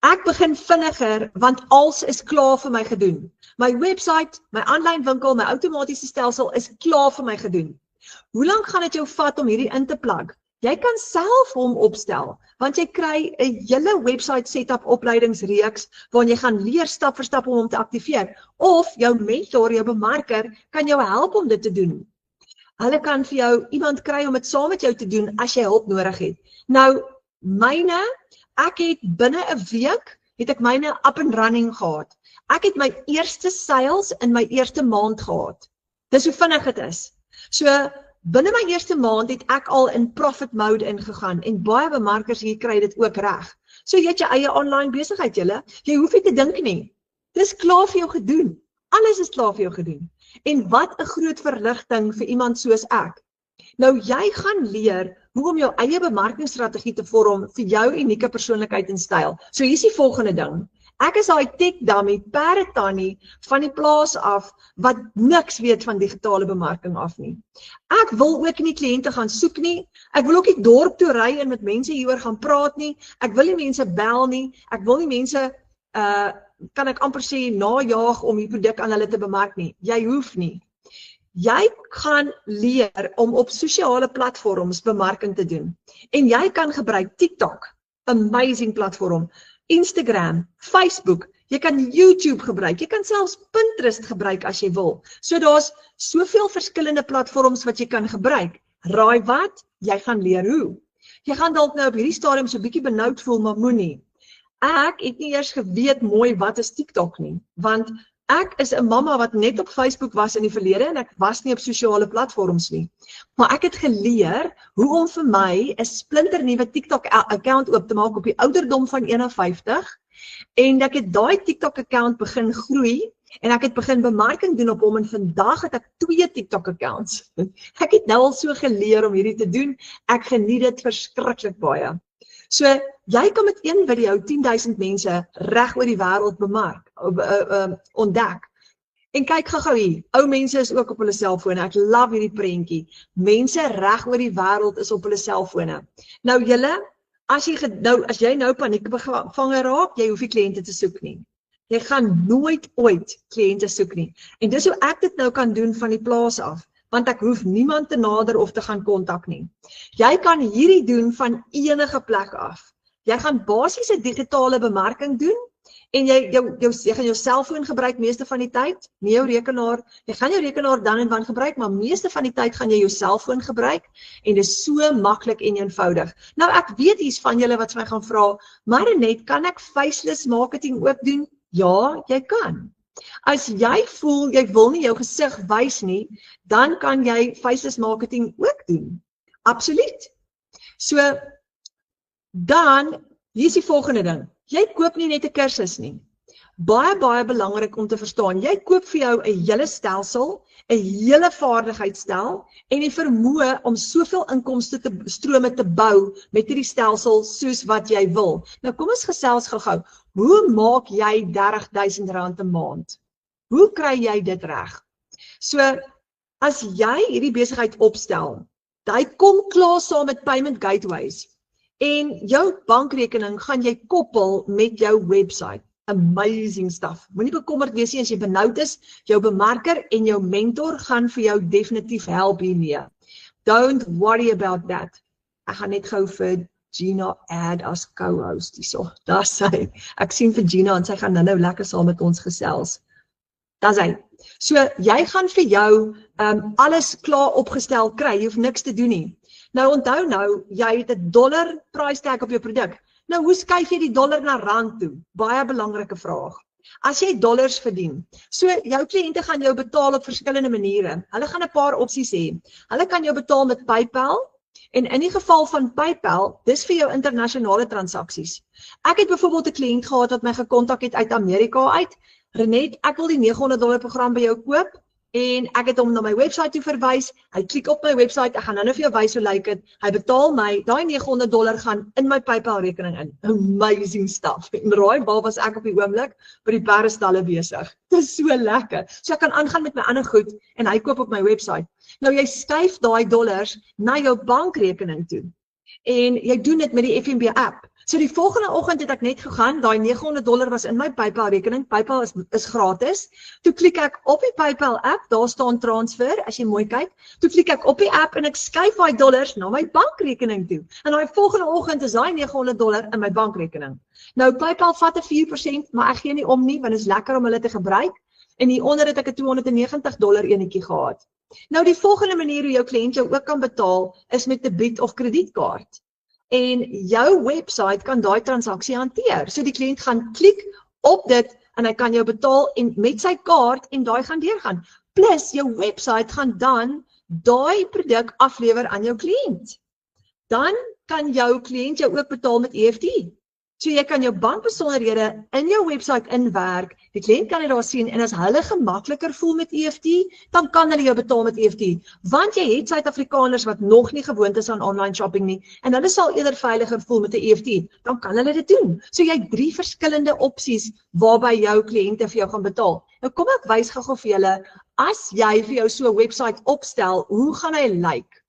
Ek begin vinniger want alles is klaar vir my gedoen. My website, my aanlyn winkel, my outomatiese stelsel is klaar vir my gedoen. Hoe lank gaan dit jou vat om hierdie in te plug? Jy kan self hom opstel, want jy kry 'n hele website setup opleidingsreeks waarin jy gaan leer stap vir stap om hom te aktiveer. Of jou mentor, jou bemarker, kan jou help om dit te doen. Hulle kan vir jou iemand kry om dit saam met jou te doen as jy hulp nodig het. Nou, ek het binne 'n week, het ek myne up and running gehad. Ek het my eerste sales in my eerste maand gehad. Dis hoe vinnig dit is. So, binne my eerste maand het ek al in profit mode ingegaan en baie bemarkers hier kry dit ook reg. So jy het jou eie online besigheid julle, jy hoef nie te dink nie. Dis klaar vir jou gedoen. Alles is klaar vir jou gedoen. En wat 'n groot verligting vir iemand soos ek. Nou jy gaan leer hoe om jou eie bemarkingsstrategie te vorm vir jou unieke persoonlikheid en styl. So hier is die volgende ding. Ek is daai tech dummy, tannie van die plaas af wat niks weet van digitale bemarking af nie. Ek wil ook nie kliënte gaan soek nie. Ek wil ook nie dorp toe ry en met mense hieroor gaan praat nie. Ek wil nie mense bel nie. Ek wil nie mense kan ek amper sê najaag om die produk aan hulle te bemark nie. Jy hoef nie. Jy gaan leer om op sosiale platforms bemarking te doen. En jy kan gebruik TikTok, amazing platform, Instagram, Facebook, jy kan YouTube gebruik, jy kan selfs Pinterest gebruik as jy wil. So daar's soveel verskillende platforms wat jy kan gebruik. Raai wat? Jy gaan leer hoe. Jy gaan dalk nou op hierdie stadium so 'n bietjie benoud voel, maar moenie. Ek het nie eers geweet mooi wat is TikTok nie, want ek is 'n mamma wat net op Facebook was in die verlede en ek was nie op sosiale platforms nie. Maar ek het geleer hoe om vir my 'n splinternuwe TikTok account oop te maak op die ouderdom van 51 en ek het daai TikTok account begin groei en ek het begin bemarking doen op hom en vandag het ek 2 TikTok accounts. Ek het nou al so geleer om hierdie te doen. Ek geniet dit verskriklik baie. So, jy kan met een video 10.000 mense reg oor die wêreld bemark, ontdek. En kyk gou hier, ou mense is ook op hulle selfone. Ek love hierdie prentjie. Mense reg oor die wêreld is op hulle selfone. Nou julle, As jy nou paniekbevange raak, jy hoef nie kliënte te soek nie. Jy gaan nooit ooit kliënte soek nie. En dis hoe ek dit nou kan doen van die plaas af, want ek hoef niemand te nader of te gaan kontak nie. Jy kan hierdie doen van enige plek af. Jy gaan basiese digitale bemarking doen, en jy gaan jou selfoon gebruik meeste van die tyd, nie jou rekenaar. Jy gaan jou rekenaar dan en dan gebruik, maar meeste van die tyd gaan jy jou selfoon gebruik, en dit is so maklik en eenvoudig. Nou ek weet hier's van julle wat my gaan vra, Marinet, kan ek faceless marketing ook doen? Ja, jy kan. As jy voel, jy wil nie jou gesig wys nie, dan kan jy faceless marketing ook doen. Absoluut. So, dan, hier is die volgende ding. Jy koop nie net 'n kursus nie. Baie belangrik om te verstaan, jy koop vir jou 'n hele stelsel, 'n hele vaardigheidsstel, en die vermoë om soveel inkomste strome te bou met hierdie stelsel soos wat jy wil. Nou kom ons gesels gou-gou. Hoe maak jy R30.000 'n maand? Hoe kry jy dit reg? So, as jy hierdie besigheid opstel, hy kom klaar saam met payment gateways, en jou bankrekening gaan jy koppel met jou website. Amazing stuff. Moenie bekommerd wees nie as jy benoud is, jou bemarker en jou mentor gaan vir jou definitief help hiermee. Don't worry about that. Ek gaan net gou vir Gina add as co-host hierso. Daar's sy. Ek sien vir Gina en sy gaan nou lekker saam met ons gesels. Daar's hy. So jy gaan vir jou alles klaar opgestel kry, jy hoef niks te doen nie. Nou onthou nou, jy het 'n dollar price tag op jou produk. Nou hoe skuif jy die dollar na rand toe? Baie belangrike vraag. As jy dollars verdien, so jou kliënte gaan jou betaal op verskillende maniere. Hulle gaan 'n paar opsies hê. Hulle kan jou betaal met PayPal, en in die geval van PayPal, dis vir jou internasionale transaksies. Ek het byvoorbeeld 'n kliënt gehad wat my gekontak het uit Amerika uit. Renet, ek wil die $900 program by jou koop, en ek het hom na my website toe verwys. Hy klik op my website, ek gaan nou vir jou wys hoe lyk dit. Hy betaal my, daai $900 gaan in my PayPal rekening in. Amazing stuff. En raai waar was ek op die oomblik? By die perdestalle besig. Dit is so lekker. So ek kan aangaan met my ander goed en hy koop op my website. Nou jy skuif daai dollars na jou bankrekening toe. En jy doen dit met die FNB app. So die volgende oggend het ek net gegaan, daai $900 was in my PayPal rekening. PayPal is gratis. Toe klik ek op die PayPal app, daar staan transfer, as jy mooi kyk. Toe klik ek op die app en ek skuif daai dollars na my bankrekening toe. En daai volgende oggend is daai $900 in my bankrekening. Nou PayPal vat 'n 4%, maar ek gee nie om nie, want dit is lekker om hulle te gebruik. En hieronder het ek 'n $290 enetjie gehad. Nou die volgende manier hoe jou kliënt jou ook kan betaal is met 'n debiet of kredietkaart. En jou website kan daai transaksie hanteer. So die kliënt gaan klik op dit en hy kan jou betaal en met sy kaart en daai gaan deurgaan. Plus jou website gaan dan daai produk aflewer aan jou kliënt. Dan kan jou kliënt jou ook betaal met EFT. So jy kan jou bankbesonderhede in jou website inwerk, die kliënt kan dit daar sien en as hulle gemakliker voel met EFT, dan kan hulle jou betaal met EFT. Want jy het Suid-Afrikaners wat nog nie gewoond is aan online shopping nie en hulle sal eerder veiliger voel met 'n EFT, dan kan hulle dit doen. So jy het 3 verskillende opsies waarby jou kliënte vir jou gaan betaal. Nou kom ek wys gou vir julle, as jy vir jou so 'n website opstel, hoe gaan hy lyk?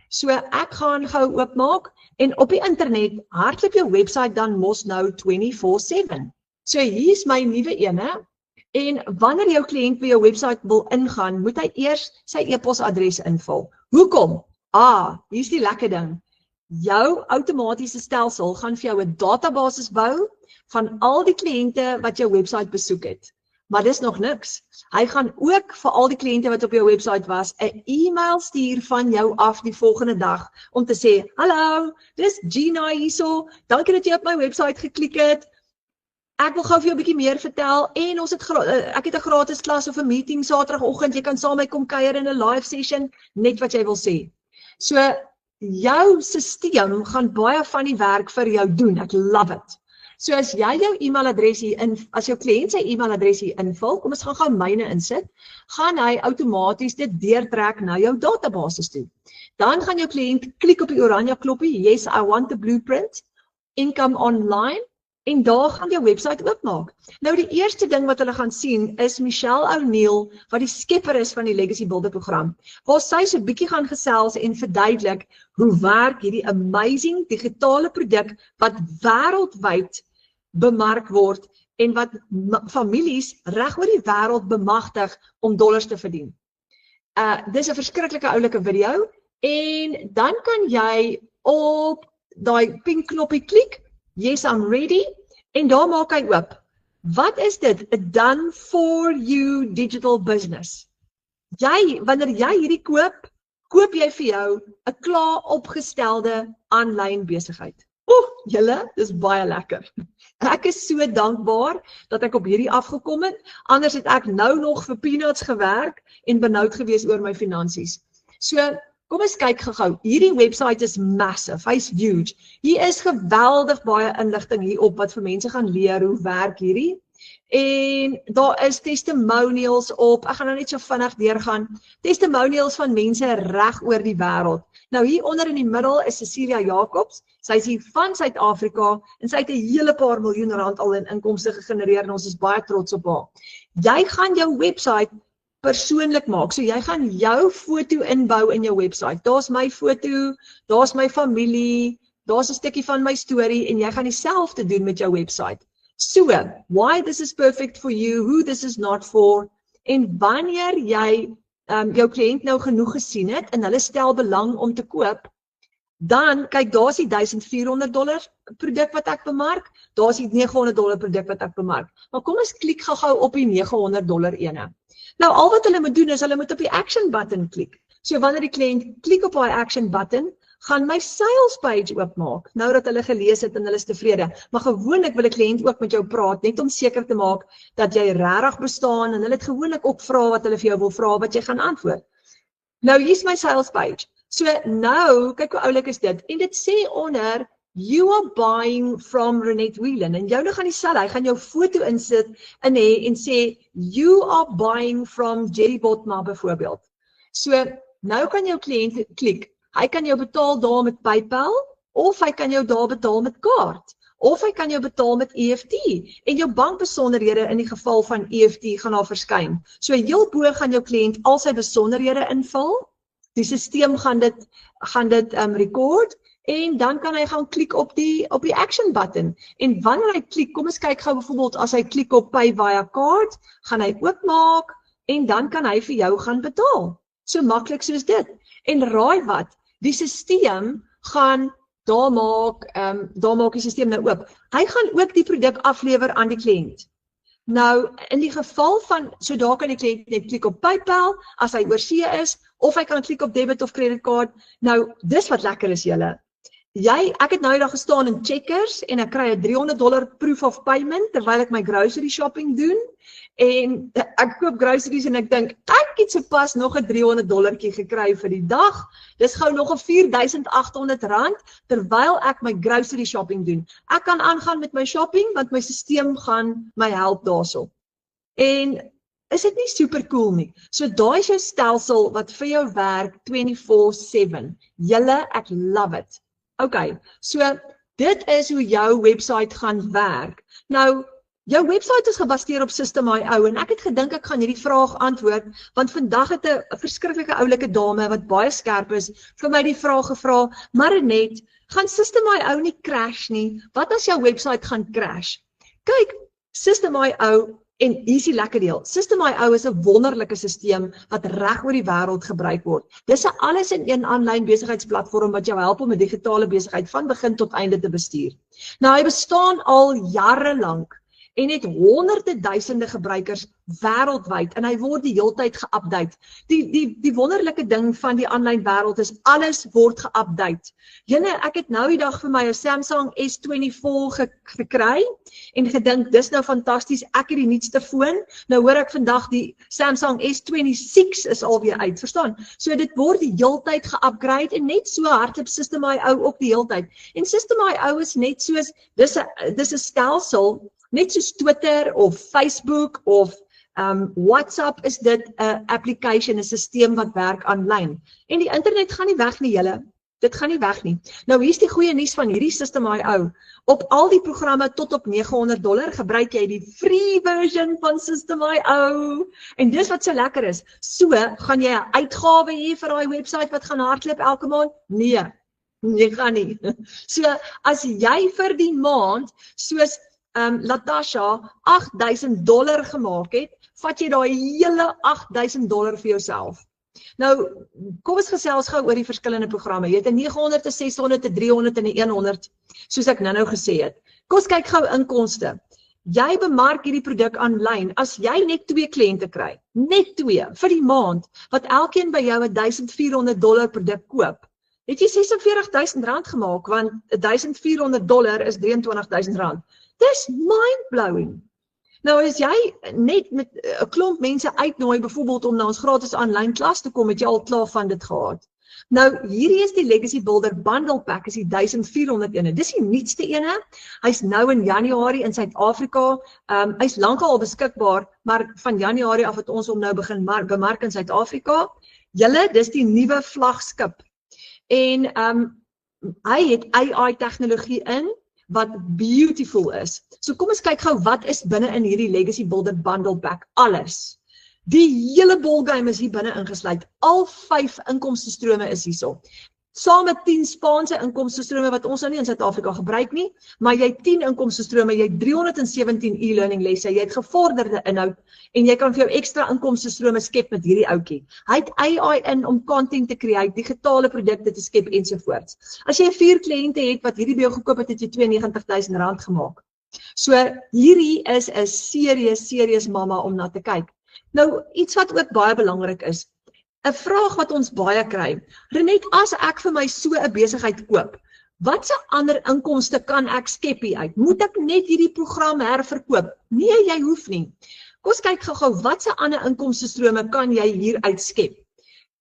So ek gaan gou oopmaak en op die internet hardloop jou website dan mos nou 24/7. So hier is my nuwe ene en wanneer jou kliënt by jou website wil ingaan, moet hy eers sy e-posadres invul. Hoekom? Hier is die lekker ding. Jou outomatiese stelsel gaan vir jou 'n database bou van al die kliënte wat jou website besoek het. Maar dis nog niks. Hy gaan ook vir al die kliënte wat op jou website was, 'n e-mail stuur van jou af die volgende dag om te sê, hallo, dis Gina hierso, dankie dat jy op my website geklik het. Ek wil gou vir jou 'n bietjie meer vertel en ek het 'n gratis klas of 'n meeting Saterdagoggend, jy kan saam met my kom kuier in 'n live session, net wat jy wil sê. So jou stelsel gaan baie van die werk vir jou doen. Ek love it. So as jy jou e-mailadres hier as jou kliënt sy e-mailadres hier invul, kom ons gaan gou myne insit, gaan hy outomaties dit deurtrek na jou databasis toe. Dan gaan jou kliënt klik op die oranje knoppie, yes, I want the blueprint, income online, en daar gaan jou webwerf oopmaak. Nou die eerste ding wat hulle gaan sien is Michelle O'Neil wat die skepper is van die Legacy Builder program. Waar sy so 'n bietjie gaan gesels en verduidelik hoe werk hierdie amazing digitale produk wat wêreldwyd bemark word en wat families reg oor die wêreld bemagtig om dollars te verdien. Dis 'n verskriklike oulike video en dan kan jy op daai pink knoppie klik, yes I'm ready, en daar maak hy oop. Wat is dit? A done for you digital business. Wanneer jy hierdie koop jy vir jou 'n klaar opgestelde aanlyn besigheid. Julle, dis baie lekker. Ek is so dankbaar dat ek op hierdie afgekom het, anders het ek nou nog vir peanuts gewerk en benoud gewees oor my finansies. So, kom ons kyk gou-gou. Hierdie website is massive, hy's huge. Hier is geweldig baie inligting hierop wat vir mense gaan leer hoe werk hierdie. En daar is testimonials op, ek gaan nou net so vinnig deurgaan, testimonials van mense reg oor die wêreld. Nou hier onder in die middel is Cecilia Jacobs, sy is hier van Suid-Afrika en sy het 'n hele paar miljoen rand al in inkomste gegenereer en ons is baie trots op haar. Jy gaan jou website persoonlik maak, so jy gaan jou foto inbou in jou website. Daar's my foto, daar's my familie, daar's 'n stukkie van my storie en jy gaan dieselfde doen met jou website. So, why this is perfect for you, who this is not for, en wanneer jy jou kliënt nou genoeg gesien het en hulle stel belang om te koop, dan, kyk, daar's die $1,400 produk wat ek bemark, daar's die $900 produk wat ek bemark. Maar kom ons klik gou op die $900 ene. Nou, al wat hulle moet doen is, hulle moet op die action button klik. So, wanneer die kliënt klik op die action button, gaan my sales page oopmaak, nou dat hulle gelees het en hulle is tevrede. Maar gewoonlik wil 'n kliënt ook met jou praat, net om seker te maak dat jy regtig bestaan en hulle het gewoonlik ook vrae wat hulle vir jou wil vra wat jy gaan antwoord. Nou hier's my sales page. So nou, kyk hoe oulik is dit. En dit sê onder, you are buying from Renette Whelan. En jou nou gaan dieselfde, hy gaan jou foto insit in hê en sê, you are buying from Jerry Botma byvoorbeeld. So nou kan jou kliënt klik. Hy kan jou betaal daar met PayPal, of hy kan jou daar betaal met kaart, of hy kan jou betaal met EFT, en jou bankbesonderhede in die geval van EFT gaan daar verskyn. So heel bo gaan jou kliënt al sy besonderhede invul, die stelsel gaan dit record, en dan kan hy gaan klik op die action button, en wanneer hy klik, kom ons kyk gou byvoorbeeld, as hy klik op Pay via kaart, gaan hy oopmaak, en dan kan hy vir jou gaan betaal. So maklik soos dit. En raai wat? Die stelsel gaan, daar maak die stelsel nou oop. Hy gaan ook die produk aflewer aan die kliënt. Nou, in die geval van, so daar kan die kliënt net klik op PayPal, as hy oorsee is, of hy kan klik op debit of creditcard. Nou, dis wat lekker is julle. Ek het nou eendag gestaan in Checkers, en ek kry 'n $300 proof of payment, terwyl ek my grocery shopping doen, en ek koop groceries en ek dink, ek het sopas nog 'n $300 gekry vir die dag, dis gou nog 'n R4,800, terwyl ek my grocery shopping doen. Ek kan aangaan met my shopping, want my stelsel gaan my help daarso. En is dit nie super cool nie? So daai is jou stelsel wat vir jou werk 24/7. Julle, ek love it. Okay, so dit is hoe jou website gaan werk. Nou, jou website is gebaseer op System.io en ek het gedink ek gaan hierdie vraag antwoord, want vandag het 'n verskriklike oulike dame wat baie skerp is vir my die vraag gevra, Marinette, gaan System.io nie crash nie? Wat as jou website gaan crash? Kyk, System.io, en hier is die lekker deel, System.io is 'n wonderlike stelsel wat reg oor die wêreld gebruik word. Dis 'n alles-in-een aanlyn besigheidsplatform wat jou help om 'n digitale besigheid van begin tot einde te bestuur. Nou, hy bestaan al jare lank en het honderde duisende gebruikers wêreldwyd en hy word die heeltyd geupdate. Die wonderlike ding van die aanlyn wêreld is alles word geupdate. Julle, ek het nou die dag vir my 'n Samsung S24 gekry en gedink dis nou fantasties, ek het die nuutste foon. Nou hoor ek vandag die Samsung S26 is alweer uit, verstaan? So dit word die heeltyd geupgrade en net so hardloop System.io ook die heeltyd. En System.io is net soos dis 'n stelsel, net soos Twitter of Facebook of WhatsApp is dit 'n application, 'n stelsel wat werk aanlyn. En die internet gaan nie weg nie julle. Dit gaan nie weg nie. Nou hier's die goeie nuus van hierdie System.io. Op al die programme tot op $900 gebruik jy die free version van System.io. En dis wat so lekker is. So gaan jy 'n uitgawe hê vir daai webwerf wat gaan hardloop elke maand? Nee, gaan nie. So as jy vir die maand soos Latasha $8,000 gemaak het, vat jy daai hele $8,000 vir jouself. Nou, kom ons gesels gou oor die verskillende programme. Jy het 'n 900, 'n 600, 'n 300 en 'n 100, soos ek nou gesê het. Kom ons kyk gou inkomste. Jy bemark hierdie produk aanlyn. As jy net 2 kliënte kry, net 2 vir die maand, wat elkeen by jou $1,400 produk koop, het jy R46,000 gemaak, want $1,400 is R23,000. Dis mind-blowing. Nou as jy net met 'n klomp mense uitnooi, byvoorbeeld om na ons gratis aanlyn klas te kom, het jy al klaar van dit gehad. Nou hierdie is die Legacy Builder Bundle Pack, is die 1400 ene. Dis die nuutste ene. Hy's nou in Januarie in Suid-Afrika. Hy's lankal al beskikbaar, maar van Januarie af het ons hom nou begin bemark in Suid-Afrika. Julle, dis die nuwe vlaggenskap. En hy het AI tegnologie in wat beautiful is. So kom ons kyk gou wat is binne in hierdie Legacy Builder Bundle Pack. Alles. Die hele ballgame is hier binne ingesluit. Al 5 inkomstestrome is hierso. Saam met 10 Spaanse inkomstestrome wat ons nou nie in Suid-Afrika gebruik nie, maar jy het 10 inkomstestrome, jy het 317 e-learning lesse, jy het gevorderde inhoud en jy kan vir jou ekstra inkomstestrome skep met hierdie ouetjie. Hy het AI in om content te create, digitale produkte te skep ensovoorts. As jy 4 kliënte het wat hierdie by jou gekoop het jy R92,000 gemaak. So hierdie is 'n serious mamma om na te kyk. Nou, iets wat ook baie belangrik is, 'n vraag wat ons baie kry, Renet, as ek vir my so 'n besigheid koop, watse ander inkomste kan ek skep hier uit? Moet ek net hierdie program herverkoop? Nee, jy hoef nie. Kom ons kyk gou-gou, watse ander inkomstestrome kan jy hier uitskep?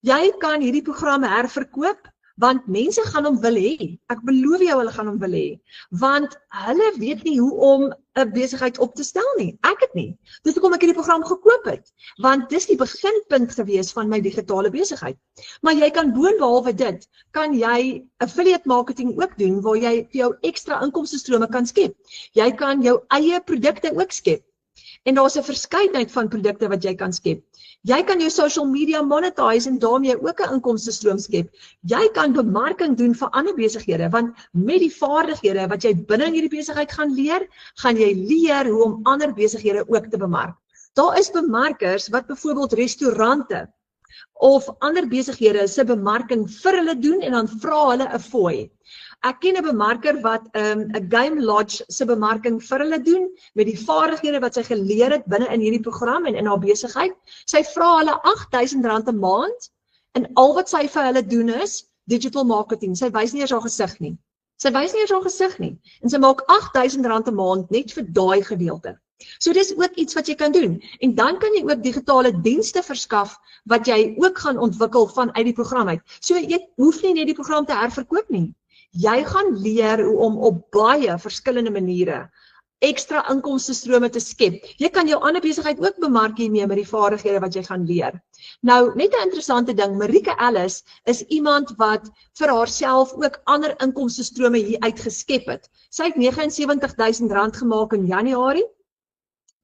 Jy kan hierdie program herverkoop, want mense gaan hom wil hê. Ek beloof jou hulle gaan hom wil hê, want hulle weet nie hoe om 'n besigheid op te stel nie. Ek het nie. Dis hoekom ek hierdie program gekoop het, want dis die beginpunt gewees van my digitale besigheid. Maar jy kan boonbehalwe dit, kan jy affiliate marketing ook doen, waar jy vir jou ekstra inkomstestrome kan skep. Jy kan jou eie produkte ook skep. En daar's 'n verskeidenheid van produkte wat jy kan skep. Jy kan jou social media monetize en daarmee ook 'n inkomstestroom skep. Jy kan bemarking doen vir ander besighede, want met die vaardighede wat jy binne in hierdie besigheid gaan jy leer hoe om ander besighede ook te bemark. Daar is bemarkers wat byvoorbeeld restaurante of ander besighede se bemarking vir hulle doen en dan vra hulle 'n fooi. Ek ken 'n bemarker wat 'n game lodge se bemarking vir hulle doen met die vaardighede wat sy geleer het binne in hierdie program en in haar besigheid. Sy vra hulle R8,000 'n maand en al wat sy vir hulle doen is digital marketing. Sy wys nie eers haar gesig nie. En sy maak R8,000 'n maand net vir daai gedeelte. So dis ook iets wat jy kan doen. En dan kan jy ook digitale dienste verskaf wat jy ook gaan ontwikkel vanuit die program uit. So jy hoef nie net die program te herverkoop nie. Jy gaan leer hoe om op baie verskillende maniere ekstra inkomstestrome te skep. Jy kan jou ander besigheid ook bemark hiermee met die vaardighede wat jy gaan leer. Nou, net 'n interessante ding, Marika Ellis is iemand wat vir haarself ook ander inkomstestrome hier uitgeskep het. Sy het R79,000 gemaak in Januarie.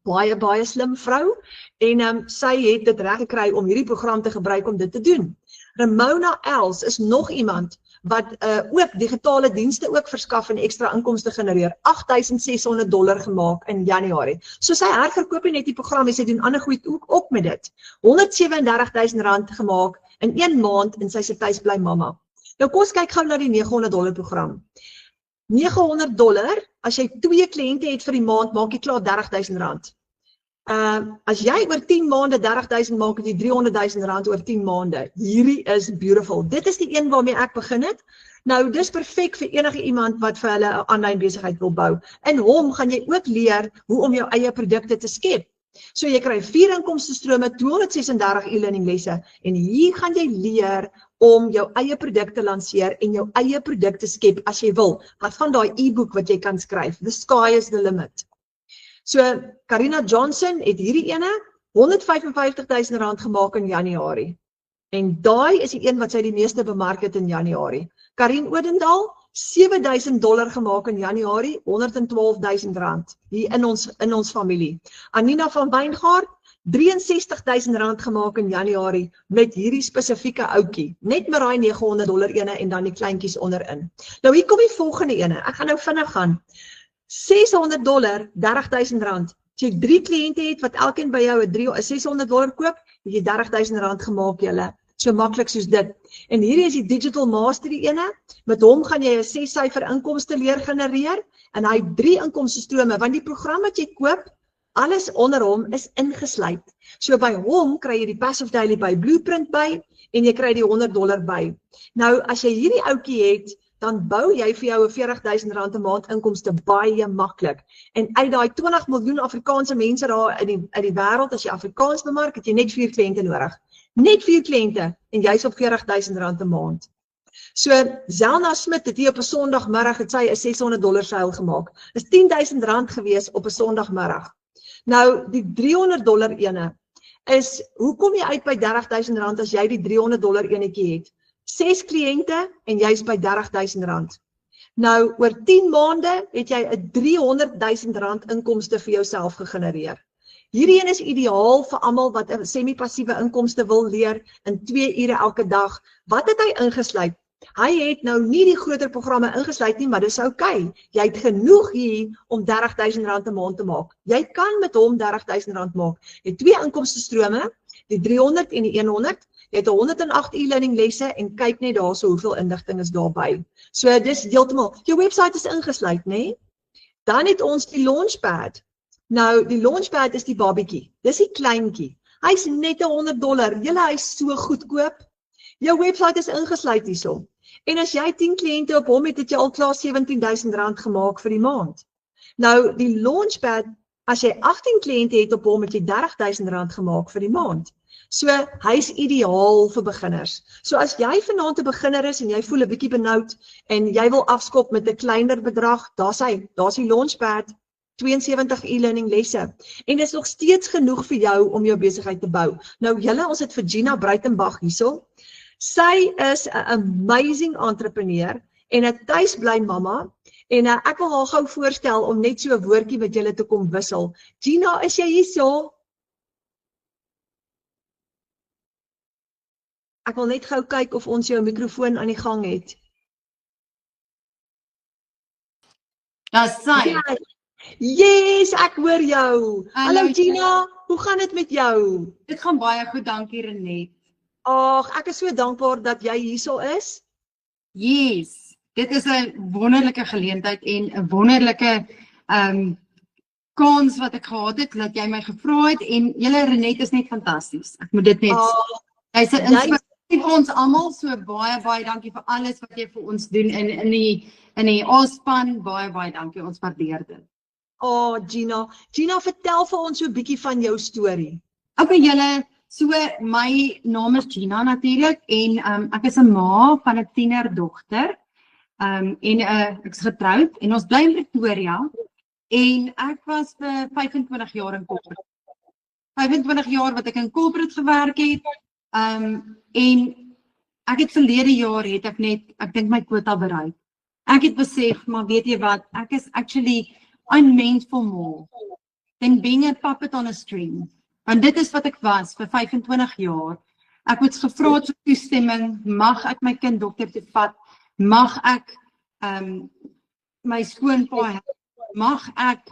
Baie slim vrou en sy het dit reg gekry om hierdie program te gebruik om dit te doen. Ramona Els is nog iemand wat ook digitale dienste ook verskaf en ekstra inkomste genereer. $8,600 gemaak in Januarie. So sy herverkoop net die program en sy doen ander goed ook met dit. R137,000 gemaak in 1 maand en sy se tuis bly mamma. Nou kom ons kyk gou na die $900 program. $900, as jy 2 kliënte het vir die maand, maak jy klaar R30,000. As jy oor 10 maande 30,000 maak, het jy R300,000 oor 10 maande. Hierdie is beautiful. Dit is die een waarmee ek begin het. Nou, dis perfek vir enige iemand wat vir hulle 'n aanlyn besigheid wil bou. In hom gaan jy ook leer hoe om jou eie produkte te skep. So jy kry 4 inkomstestrome, 236 e-learning lesse en hier gaan jy leer om jou eie produkte lanseer en jou eie produkte skep as jy wil. Wat van daai e-book wat jy kan skryf? The sky is the limit. So, Karina Johnson het hierdie ene R155,000 gemaak in Januarie. En daai is die een wat sy die meeste bemark het in Januarie. Karin Odendaal, $7,000 gemaak in Januarie, R112,000 hier in ons familie. Anina van Wyngaard, R63,000 gemaak in Januarie met hierdie spesifieke ouetjie, net met daai $900 ene en dan die kleintjies onderin. Nou hier kom die volgende ene, ek gaan nou vinnig gaan. $600, R30,000. As jy 3 kliënte het wat elkeen by jou $600 koop, het jy R30,000 gemaak julle. So maklik soos dit. En hierdie is die Digital Mastery ene. Met hom gaan jy 'n 6-syfer inkomste leer genereer en hy 3 inkomstestrome, want die program wat jy koop, alles onder hom is ingesluit. So by hom kry jy die Passive Daily by Blueprint by en jy kry die $100 by. Nou as jy hierdie ouetjie het, dan bou jy vir jou 'n $40,000 'n maand inkomste baie maklik. En uit daai 20 miljoen Afrikaanse mense daar in die wêreld, as jy Afrikaans bemark, het jy net 4 kliënte nodig. Net 4 kliënte en jy's op $40,000 'n maand. So Zelna Smit het hier op 'n Sondagmiddag het sy 'n $600 seil gemaak. Is $10,000 gewees op 'n Sondagmiddag. Nou die $300 ene is, hoe kom jy uit by $30,000 as jy die $300 enetjie het? 6 kliënte en jy's by $30,000. Nou oor 10 maande het jy 'n $300,000 inkomste vir jouself gegenereer. Hierdie een is ideaal vir almal wat 'n semi-passiewe inkomste wil leer in 2 ure elke dag. Wat het hy ingesluit? Hy het nou nie die groter programme ingesluit nie, maar dis oukei. Jy het genoeg hier om $30,000 'n maand te maak. Jy kan met hom $30,000 maak. Jy het 2 inkomstestrome, die 300 en die 100. Jy het 108 e-learning lesse en kyk net daarso hoeveel inligting is daarby. So dis heeltemal. Jou webwerf is ingesluit, né? Dan het ons die Launchpad. Nou, die Launchpad is die babietjie. Dis die kleintjie. Hy's net $100. Julle, hy's so goedkoop. Jou webwerf is ingesluit hierso. En as jy 10 kliënte op hom het jy al klaar $17,000 gemaak vir die maand. Nou, die Launchpad, as jy 18 kliënte het op hom, het jy $30,000 gemaak vir die maand. So, hy's ideaal vir beginners. So as jy vanaand 'n beginner is en jy voel 'n bietjie benoud en jy wil afskop met 'n kleiner bedrag, daar's die Launchpad, 72 e-learning lesse. En dit is nog steeds genoeg vir jou om jou besigheid te bou. Nou julle, ons het vir Gina Breitenbach hierso. Sy is 'n amazing entrepreneur en 'n tuisbly mamma. En ek wil haar gou voorstel om net so 'n woordjie met julle te kom wissel. Gina, is jy hierso? Ek wil net gou kyk of ons jou mikrofoon aan die gang het. Daar's sy. Yes, ek hoor jou. Hallo Gina, hoe gaan dit met jou? Dit gaan baie goed, dankie Renet. Ag, ek is so dankbaar dat jy hierso is. Yes, dit is 'n wonderlike geleentheid en 'n wonderlike kans wat ek gehad het dat jy my gevra het en julle Renet is net fantasties. Ek moet dit net sê. Jy's 'n inspirasie vir ons almal, so baie dankie vir alles wat jy vir ons doen in die A-span. Baie dankie, ons waardeer dit. Gina, vertel vir ons so 'n bietjie van jou storie. Okay, julle, so my naam is Gina natuurlik en ek is 'n ma van 'n tienerdogter en ek is getroud en ons bly in Pretoria en ek was vir 25 jaar in corporate. 25 jaar wat ek in corporate gewerk het en ek het verlede jaar het ek dink my quota bereik. Ek het besef, maar weet jy wat, ek is actually I'm meant for more than being a puppet on a string. Want dit is wat ek was vir 25 jaar. Ek het gevra vir toestemming, mag ek my kind dokter toe vat, mag ek my skoonpa help, mag ek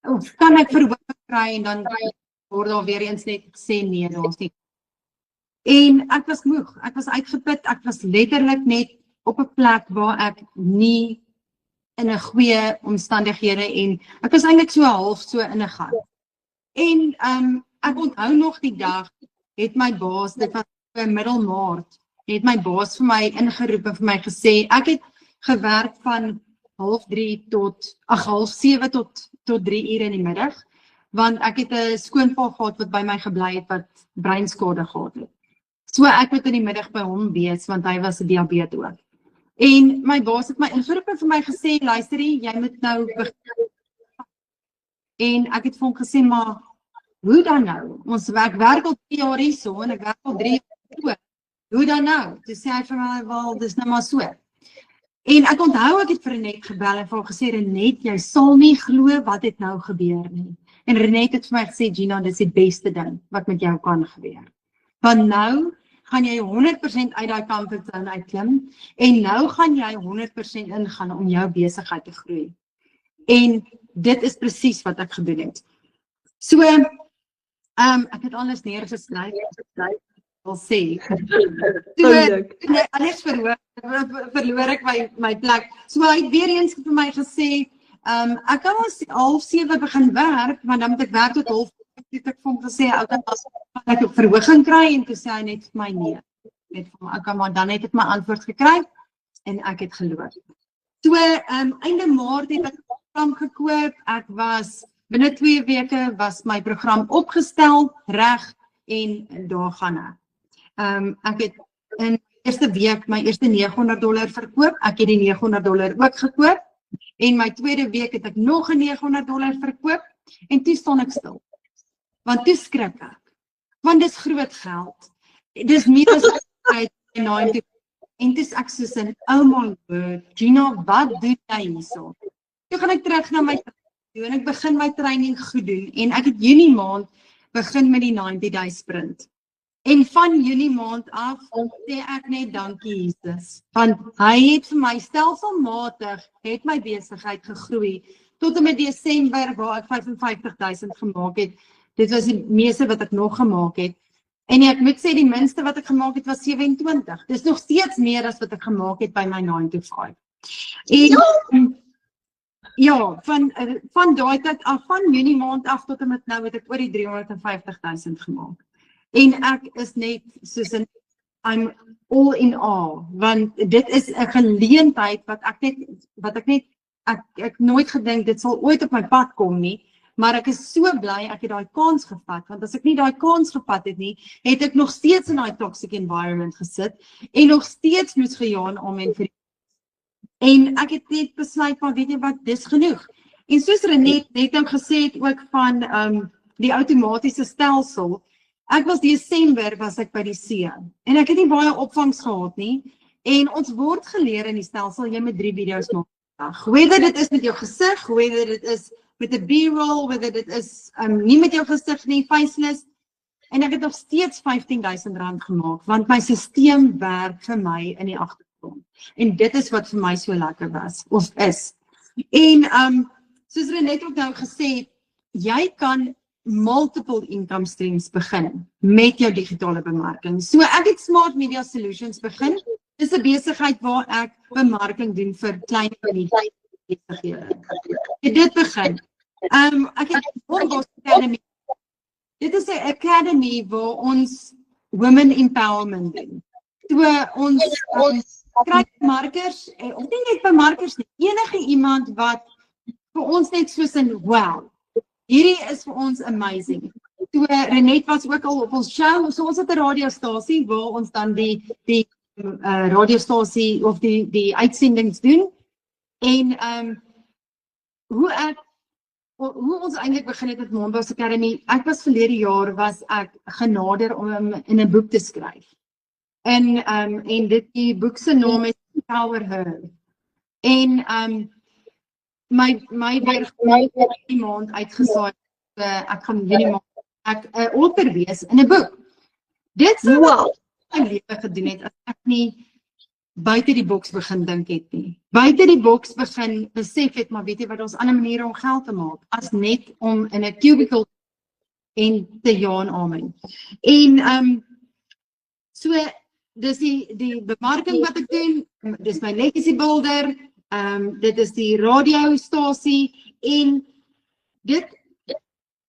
of kan ek verhooging kry en dan word daar weer eens net gesê nee, daar's nie. En ek was moeg, ek was uitgeput, ek was letterlik net op 'n plek waar ek nie in 'n goeie omstandighede en ek was eintlik so half so in 'n gat. En ek onthou nog die dag het my baas, dit was in Middelmaart, het my baas vir my ingeroep en vir my gesê, ek het gewerk van 7:30 tot 3 ure in die middag, want ek het 'n skoonpa gehad wat by my gebly het wat breinskade gehad het. So ek moet in die middag by hom wees want hy was 'n diabetes ook. En my baas het my ingeroep en vir my gesê, luisterie, jy moet nou begin. En ek het vir hom gesê, maar hoe dan nou? Ek werk al 3 jaar hierso en ek werk al 3 jaar. hoe dan nou? Toe sê hy vir my, wel, dis nou maar so. En ek onthou ek het vir Renet gebel en vir haar gesê, Renet, jy sal nie glo wat het nou gebeur nie. En Renet het vir my gesê, Gina, dis die beste ding wat met jou kan gebeur. Want nou gaan jy 100% uit daai comfortzone uitklim en nou gaan jy 100% ingaan om jou besigheid te groei. En dit is presies wat ek gedoen het. So, ek het alles neergeskryf, wil sê. So, alles verloor ek my plek. So, hy het weer eens vir my gesê, ek kan ons 6:30 begin werk, maar dan moet ek werk tot 7:30. Het ek vir hom gesê, kan ek 'n verhoging kry, en toe sê hy net vir my nee. Net vir my, maar dan het ek my antwoord gekry, en ek het geloop. So, einde Maart het ek 'n program gekoop, ek was, binne 2 weke was my program opgestel, reg, en daar gaan ek. Ek het in die eerste week my eerste $900 verkoop, ek het die $900 ook gekoop, en my tweede week het ek nog 'n $900 verkoop, en toe staan ek stil. Want toe skrik ek, want dis groot geld, dis meer as uit 90, en dis ek soos in, oh my word, Gina, wat doen jy hierso? Toe gaan ek terug na my training, en ek begin my training goed doen, en ek het Junie maand begin met die 90 day sprint. En van Junie maand af, sê ek net dankie Jesus, want hy het vir my stelselmatig, het my besigheid gegroei, tot en met Desember, waar ek 55.000 gemaak het. Dit was die meeste wat ek nog gemaak het. En ek moet sê, die minste wat ek gemaak het was 27. Dis nog steeds meer as wat ek gemaak het by my 9 to 5. En ja, van daai tyd af, van Junie maand af tot en met nou, het ek oor die 350.000 gemaak. En ek is net soos in, I'm all in awe, want dit is 'n geleentheid wat ek nooit gedink dit sal ooit op my pad kom nie, maar ek is so bly ek het daai kans gevat, want as ek nie daai kans gevat het nie, het ek nog steeds in daai toxic environment gesit, en nog steeds moes gejaan om en vir. En ek het net besluit van, weet jy wat, dis genoeg. En soos Renet net nou gesê het ook van die outomatiese stelsel, ek was Desember was ek by die see, en ek het nie baie opvangs gehad nie, en ons word geleer in die stelsel, jy moet 3 video's maak. Whether dit is met jou gesig, whether dit is met 'n B-roll, whether dit is nie met jou gesig nie, faceless, en ek het nog steeds R15.000 gemaak, want my stelsel werk vir my in die agtergrond, en dit is wat vir my so lekker was, of is. En soos Renet ook nou gesê het, jy kan multiple income streams begin met jou digitale bemarking. So ek het Smart Media Solutions begin. Dis 'n besigheid waar ek bemarking doen vir klein besighede. Het dit begin. Ek het Bombos Academy. Dit is 'n academy waar ons women empowerment doen. So ons kry bemarkers, of nie net bemarkers nie, enige iemand wat vir ons net soos in, wow, hierdie is vir ons amazing. So Renet was ook al op ons show, so ons het 'n radiostasie waar ons dan die radiostasie of die uitsendings doen. En hoe ons eintlik begin het met Bombos Academy, ek was verlede jaar was ek genader om in 'n boek te skryf. En die boek se naam is Empower Her. En my weer die maand uitgesaai, ek gaan hierdie maand ek 'n author wees in 'n boek. Dit sou wat my lewe gedoen het as ek nie buite die boks begin dink het nie. Buite die boks begin besef het, maar weet jy wat, ons ander maniere om geld te maak, as net om in 'n cubicle en te jaan amen. En so dis die bemarking wat ek doen, dis my legacy builder, dit is die radiostasie, en dit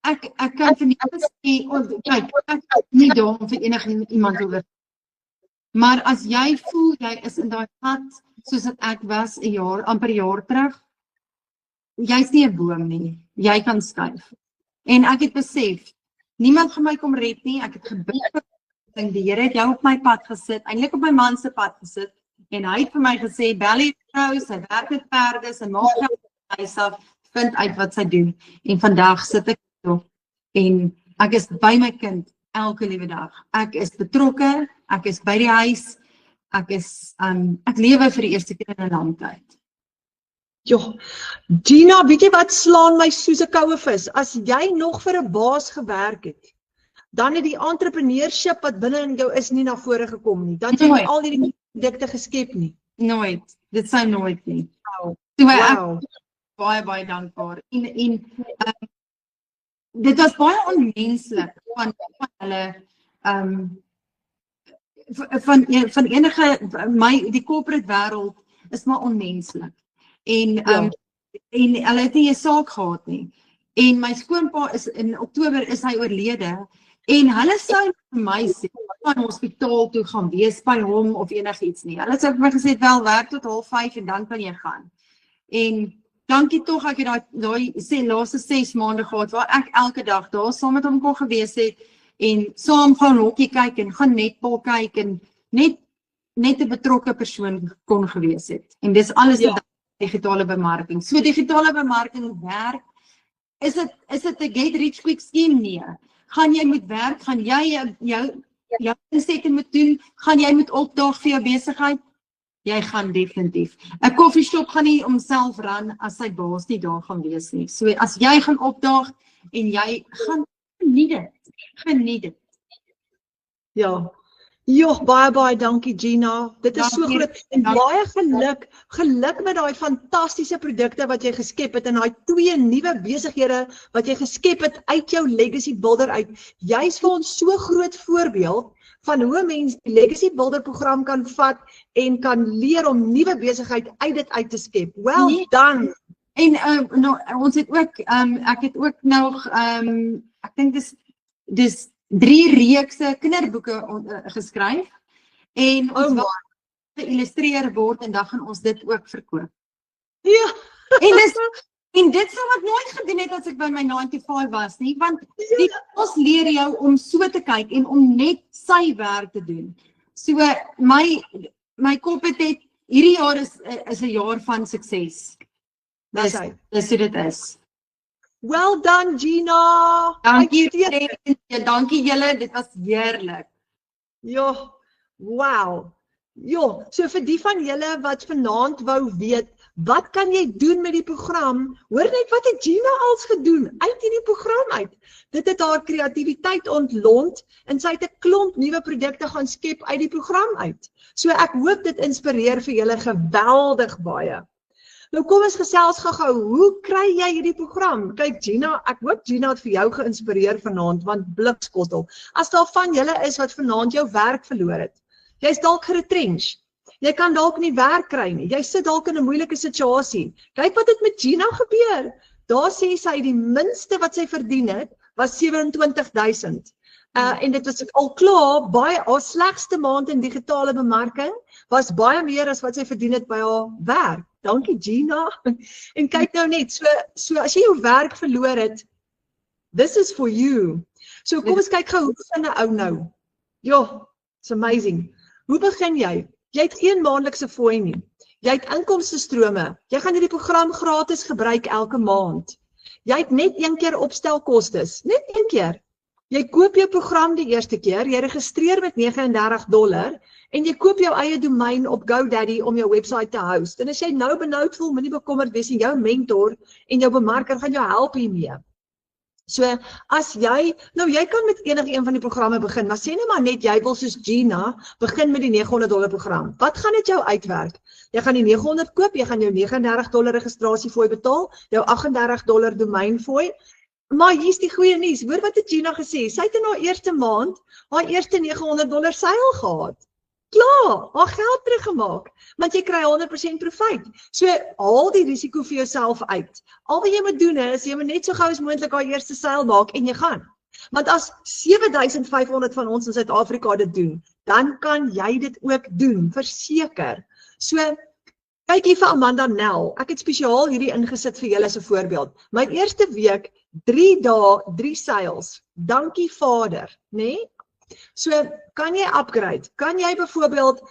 ek kan vir niemand sê, kyk, ek is nie daar om vir enige iemand te oor. Maar as jy voel, jy is in daai pad, soos wat ek was amper 'n jaar terug, jy's nie 'n boom nie, jy kan skuif. En ek het besef, niemand gaan my kom red nie, ek het gebid, die Here het jou op my pad gesit, eintlik op my man se pad gesit, en hy het vir my gesê, bel die vrou, sy werk met perde, sy maak geld by myself, vind uit wat sy doen, en vandag sit ek en ek is by my kind elke liewe dag. Ek is betrokke ek is by die huis, ek lewe vir die eerste keer in 'n lang tyd. Joh, Gina, weet jy wat slaan my soos 'n koue vis? As jy nog vir 'n baas gewerk het, dan het die entrepreneurship wat binne in jou is nie na vore gekom nie. Dan het jy nie al hierdie produkte geskep nie. Nooit, dit sou nooit nie. Wow. So ek is baie dankbaar. En dit was baie onmenslik van hulle van enige die corporate wêreld is maar onmenslik. En hulle het nie 'n saak gehad nie. En my skoonpa is in Oktober is hy oorlede en hulle sou vir my sê van hospitaal toe gaan wees by hom of enigiets nie. Hulle sou vir my gesê wel werk tot 05:30 en dan kan jy gaan. En dankie tog ek het daai laaste 6 maande gehad waar ek elke dag daar saam met hom kon gewees het en saam gaan hokkie kyk en gaan netbal kyk en net 'n betrokke persoon kon gewees het. En dis alles digitale bemarking. So digitale bemarking werk, is dit 'n get rich quick scheme? Nee. Gaan jy moet werk, gaan jy jou insette moet doen, gaan jy moet opdaag vir jou besigheid? Jy gaan definitief. 'n Koffieshop gaan nie homself ran as sy baas nie daar gaan wees nie. So as jy gaan opdaag en jy gaan geniet dit. Ja. Joh, baie dankie Gina. Dit is so groot en baie geluk met daai fantastiese produkte wat jy geskep het en daai 2 nuwe besighede wat jy geskep het uit jou Legacy Builder uit. Jy's vir ons so groot voorbeeld van hoe 'n mens die Legacy Builder program kan vat en kan leer om nuwe besigheid uit dit uit te skep. Well done. En ons het ook ek het ook nog ek dink dis 3 reekse kinderboeke geskryf en ons wil geïllustreer word en dan gaan ons dit ook verkoop. Ja. En dit sou ek nooit gedoen het as ek by my 9-to-5 was nie, want ons leer jou om so te kyk en om net sy werk te doen. So my kop het hierdie jaar is 'n jaar van sukses. Dis hoe dit is. Well done, Gina. Dankie julle, dit was heerlik. Ja, wow. Ja, so vir die van julle wat vanaand wou weet, wat kan jy doen met die program? Hoor net wat het Gina als gedoen uit hierdie program uit. Dit het haar kreatiwiteit ontlont en sy het 'n klomp nuwe produkte gaan skep uit die program uit. So ek hoop dit inspireer vir julle geweldig baie. Nou kom ons gesels gou-gou, hoe kry jy hierdie program? Kyk Gina, ek hoop Gina het vir jou geïnspireer vanaand, want blikskottel. As daar van julle is wat vanaand jou werk verloor het, jy's dalk geretrench, jy kan dalk nie werk kry nie, jy sit dalk in 'n moeilike situasie. Kyk wat het met Gina gebeur. Daar sê sy die minste wat sy verdien het, was 27,000. En dit was al klaar, haar slegste maand in digitale bemarking, was baie meer as wat sy verdien het by haar werk. Dankie Gina. En kyk nou net, so as jy jou werk verloor het, this is for you. So kom ons kyk gou, hoe begin 'n ou nou? Ja, it's amazing. Hoe begin jy? Jy het geen maandelikse fooi nie. Jy het inkomstestrome. Jy gaan hierdie program gratis gebruik elke maand. Jy het net 1 keer opstelkostes, net 1 keer. Jy koop jou program die eerste keer, jy registreer met $39 en jy koop jou eie domein op GoDaddy om jou website te host. En as jy nou benoud voel, moenie bekommerd wees nie, jou mentor en jou bemarker gaan jou help hiermee. So as jy kan met enige een van die programme begin, maar sê nou maar net jy wil soos Gina begin met die $900 program. Wat gaan dit jou uitwerk? Jy gaan die 900 koop, jy gaan jou $39 registrasiefooi betaal, jou $38 domeinfooi. Maar hier's die goeie nuus. Hoor wat het Gina gesê? Sy het in haar eerste maand haar eerste $900 seil gehad. Klaar, haar geld teruggemaak, want jy kry 100% profijt. So haal die risiko vir jouself uit. Al wat jy moet doen is, jy moet net so gou as moontlik haar eerste seil maak en jy gaan. Want as 7,500 van ons in Suid-Afrika dit doen, dan kan jy dit ook doen, verseker. So kyk hier vir Amanda Nel. Ek het spesiaal hierdie ingesit vir julle as 'n voorbeeld. My eerste week 3 dae, 3 seils. Dankie Vader, né? So kan jy upgrade. Kan jy byvoorbeeld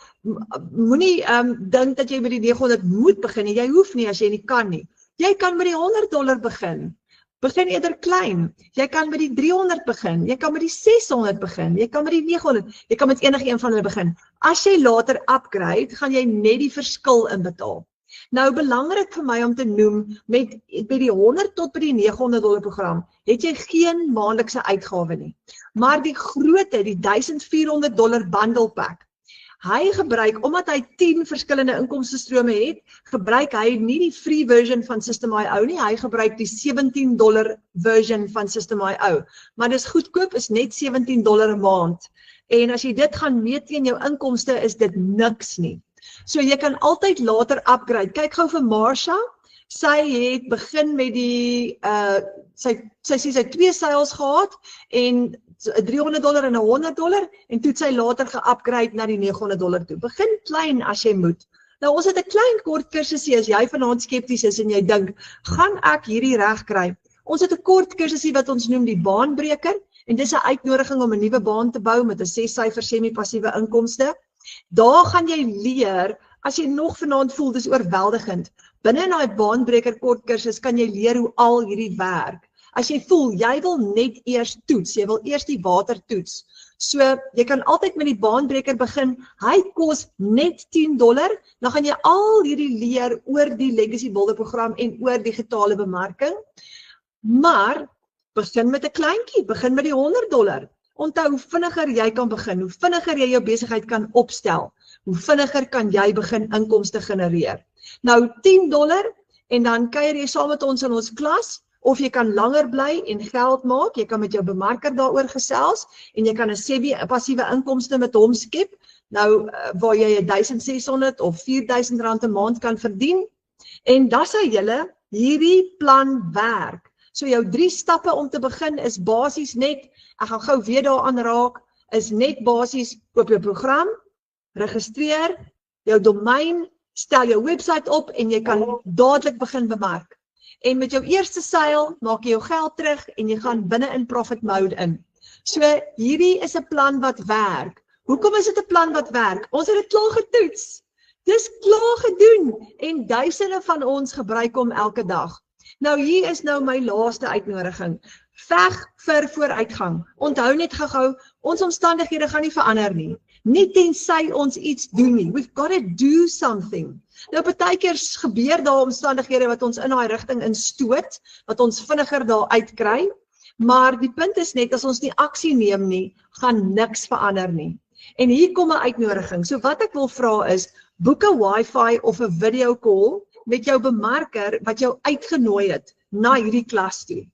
moenie dink dat jy met die 900 moet begin nie. Jy hoef nie as jy nie kan nie. Jy kan met die $100 begin. Begin eerder klein. Jy kan met die 300 begin, jy kan met die 600 begin, jy kan met die 900, jy kan met enige een van hulle begin. As jy later upgrade, gaan jy net die verskil inbetaal. Nou belangrik vir my om te noem, met die 100 tot by die $900 program, het jy geen maandelikse uitgawe nie. Maar die grootte, die $1400 bundle pack, hy gebruik, omdat hy 10 verskillende inkomstestrome het, gebruik hy nie die free version van System IO nie, hy gebruik die $17 version van System IO. Maar dis goedkoop, is net $17 'n maand. En as jy dit gaan meet teen jou inkomste, is dit niks nie. So jy kan altyd later upgrade. Kyk gou vir Marsha, sy het begin met die, sy 2 sales gehad, en $300 en $100, en toe het sy later ge-upgrade na die $900 toe. Begin klein as jy moet. Nou ons het 'n klein kort kursusie, as jy vanaand skepties is en jy dink, gaan ek hierdie reg kry? Ons het 'n kort kursusie wat ons noem die baanbreker, en dis 'n uitnodiging om 'n nuwe baan te bou met 'n 6-syfer semi-passiewe inkomste. Daar gaan jy leer, as jy nog vanaand voel, dis oorweldigend. Binne in daai baanbreker kort kursus kan jy leer hoe al hierdie werk. As jy voel, jy wil net eers toets, jy wil eers die water toets. So, jy kan altyd met die baanbreker begin, hy kos net $10, dan gaan jy al hierdie leer oor die Legacy Builder program en oor digitale bemarking. Maar, begin met 'n kleintjie, begin met die $100. Onthou, hoe vinniger jy kan begin, hoe vinniger jy jou besigheid kan opstel, hoe vinniger kan jy begin inkomste genereer. Nou, $10, en dan kuier jy saam met ons in ons klas, of jy kan langer bly en geld maak, jy kan met jou bemarker daaroor gesels, en jy kan 'n semi-passiewe inkomste met hom skep, nou waar jy 1.600 of 4.000 rand 'n maand kan verdien, en dan sê julle, hierdie plan werk. So jou 3 stappe om te begin is basies net, ek gaan gou weer daaraan raak, is net basies, koop jou program, registreer, jou domein, stel jou website op, en jy kan dadelik begin bemark. En met jou eerste seil, maak jy jou geld terug, en jy gaan binne in profit mode in. So, hierdie is 'n plan wat werk. Hoekom is dit 'n plan wat werk? Ons het dit klaar getoets. Dis klaar gedoen, en duisende van ons gebruik hom elke dag. Nou, hier is nou my laaste uitnodiging. Veg vir vooruitgang. Onthou net gou-gou, ons omstandighede gaan nie verander nie. Nie tensy ons iets doen nie. We've got to do something. Nou, partykeer gebeur daar omstandighede wat ons in daai rigting instoot, wat ons vinniger daar uitkry, maar die punt is net, as ons nie aksie neem nie, gaan niks verander nie. En hier kom 'n uitnodiging. So wat ek wil vra is, boek 'n Wi-Fi of 'n video call met jou bemarker wat jou uitgenooi het na hierdie klas toe.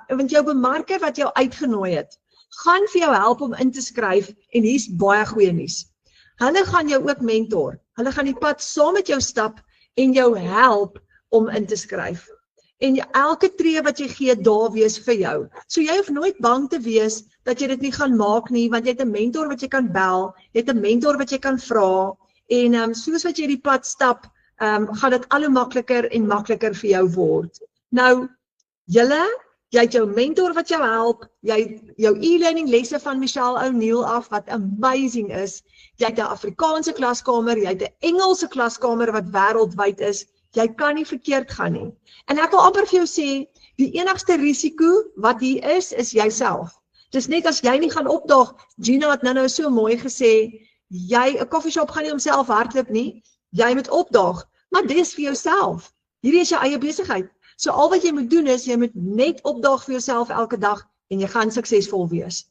Want jou bemarker wat jou uitgenooi het, gaan vir jou help om in te skryf, en hier's baie goeie nuus. Hulle gaan jou ook mentor. Hulle gaan die pad saam met jou stap en jou help om in te skryf. En elke tree wat jy gee, daar wees vir jou. So jy hoef nooit bang te wees dat jy dit nie gaan maak nie, want jy het 'n mentor wat jy kan bel, jy het 'n mentor wat jy kan vra, en soos wat jy die pad stap, gaan dit al hoe makliker en makliker vir jou word. Nou, jy het jou mentor wat jou help, jy het jou e-learning lesse van Michelle O'Neil af, wat amazing is, jy het 'n Afrikaanse klaskamer, jy het 'n Engelse klaskamer wat wêreldwyd is, jy kan nie verkeerd gaan nie. En ek wil amper vir jou sê, die enigste risiko wat hier is jouself. Dis net as jy nie gaan opdaag, Gina het nou so mooi gesê, 'n koffieshop gaan nie homself hardloop nie, jy moet opdaag, maar dis vir jouself. Hierdie is jou eie besigheid. So al wat jy moet doen is, jy moet net opdaag vir jouself elke dag, en jy gaan suksesvol wees.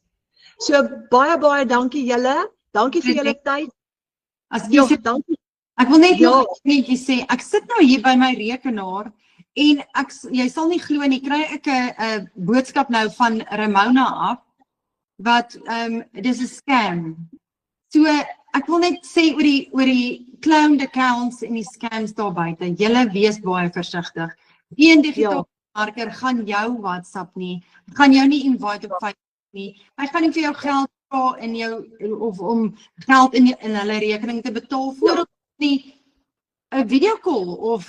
So baie dankie julle, dankie vir julle tyd. Dankie. Ek wil net nog netjie sê, ek sit nou hier by my rekenaar, en jy sal nie glo nie, kry ek 'n boodskap nou van Ramona af, wat, dis 'n scam. So, ek wil net sê oor die clowned accounts en die scams daar buite, julle wees baie versigtig. Een digitale bemarker gaan jou WhatsApp nie, gaan jou nie invite op Facebook nie, hy gaan nie vir jou geld vra in jou, of om geld in hulle rekening te betaal, voordat nie 'n video call, of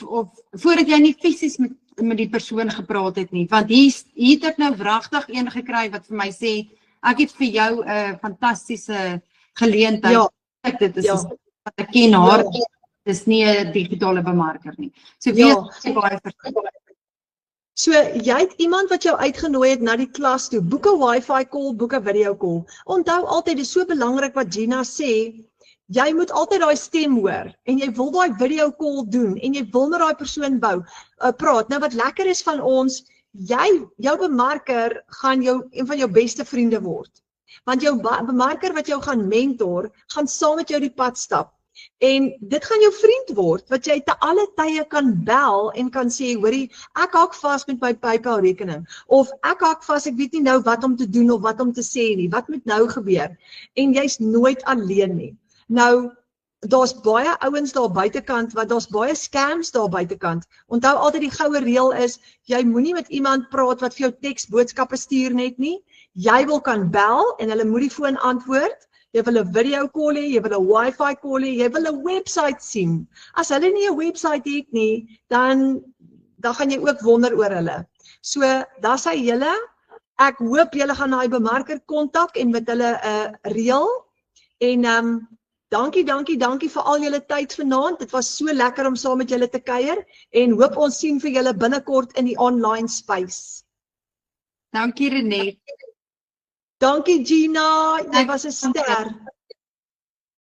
voordat jy nie fisies met die persoon gepraat het nie, want hier het ek nou wragtig een gekry wat vir my sê, ek het vir jou 'n fantastiese geleentheid. Ja. Dit is wat ek ken haar, dis nie 'n digitale bemarker nie. So wees baie versigtig. So jy het iemand wat jou uitgenooi het na die klas toe. Boek 'n Wi-Fi call, boek 'n video call. Onthou altyd, dis so belangrik wat Gina sê, jy moet altyd daai stem hoor en jy wil daai video call doen en jy wil met daai persoon praat. Nou wat lekker is van ons, jou bemarker gaan een van jou beste vriende word. Want jou bemarker wat jou gaan mentor, gaan saam met jou die pad stap. En dit gaan jou vriend word, wat jy te alle tye kan bel en kan sê, hoorie, ek haak vas met my PayPal rekening, of ek haak vas, ek weet nie nou wat om te doen of wat om te sê nie, wat moet nou gebeur? En jy's nooit alleen nie. Nou, daar's baie ouens daar buitekant, daar's baie scams daar buitekant. Onthou altyd die goue reël is, jy moenie met iemand praat wat vir jou teksboodskappe stuur net nie. Jy wil kan bel en hulle moet die foon antwoord. Jy wil 'n video call hê, jy wil 'n Wi-Fi call hê, jy wil 'n website sien. As hulle nie 'n website het nie, dan gaan jy ook wonder oor hulle. So, daar sê julle, ek hoop julle gaan daai bemarker kontak en met hulle reël. En dankie vir al julle tyd vanaand. Dit was so lekker om saam met julle te kuier en hoop ons sien vir julle binnekort in die online space. Dankie Renet. Dankie Gina, jy was 'n ster.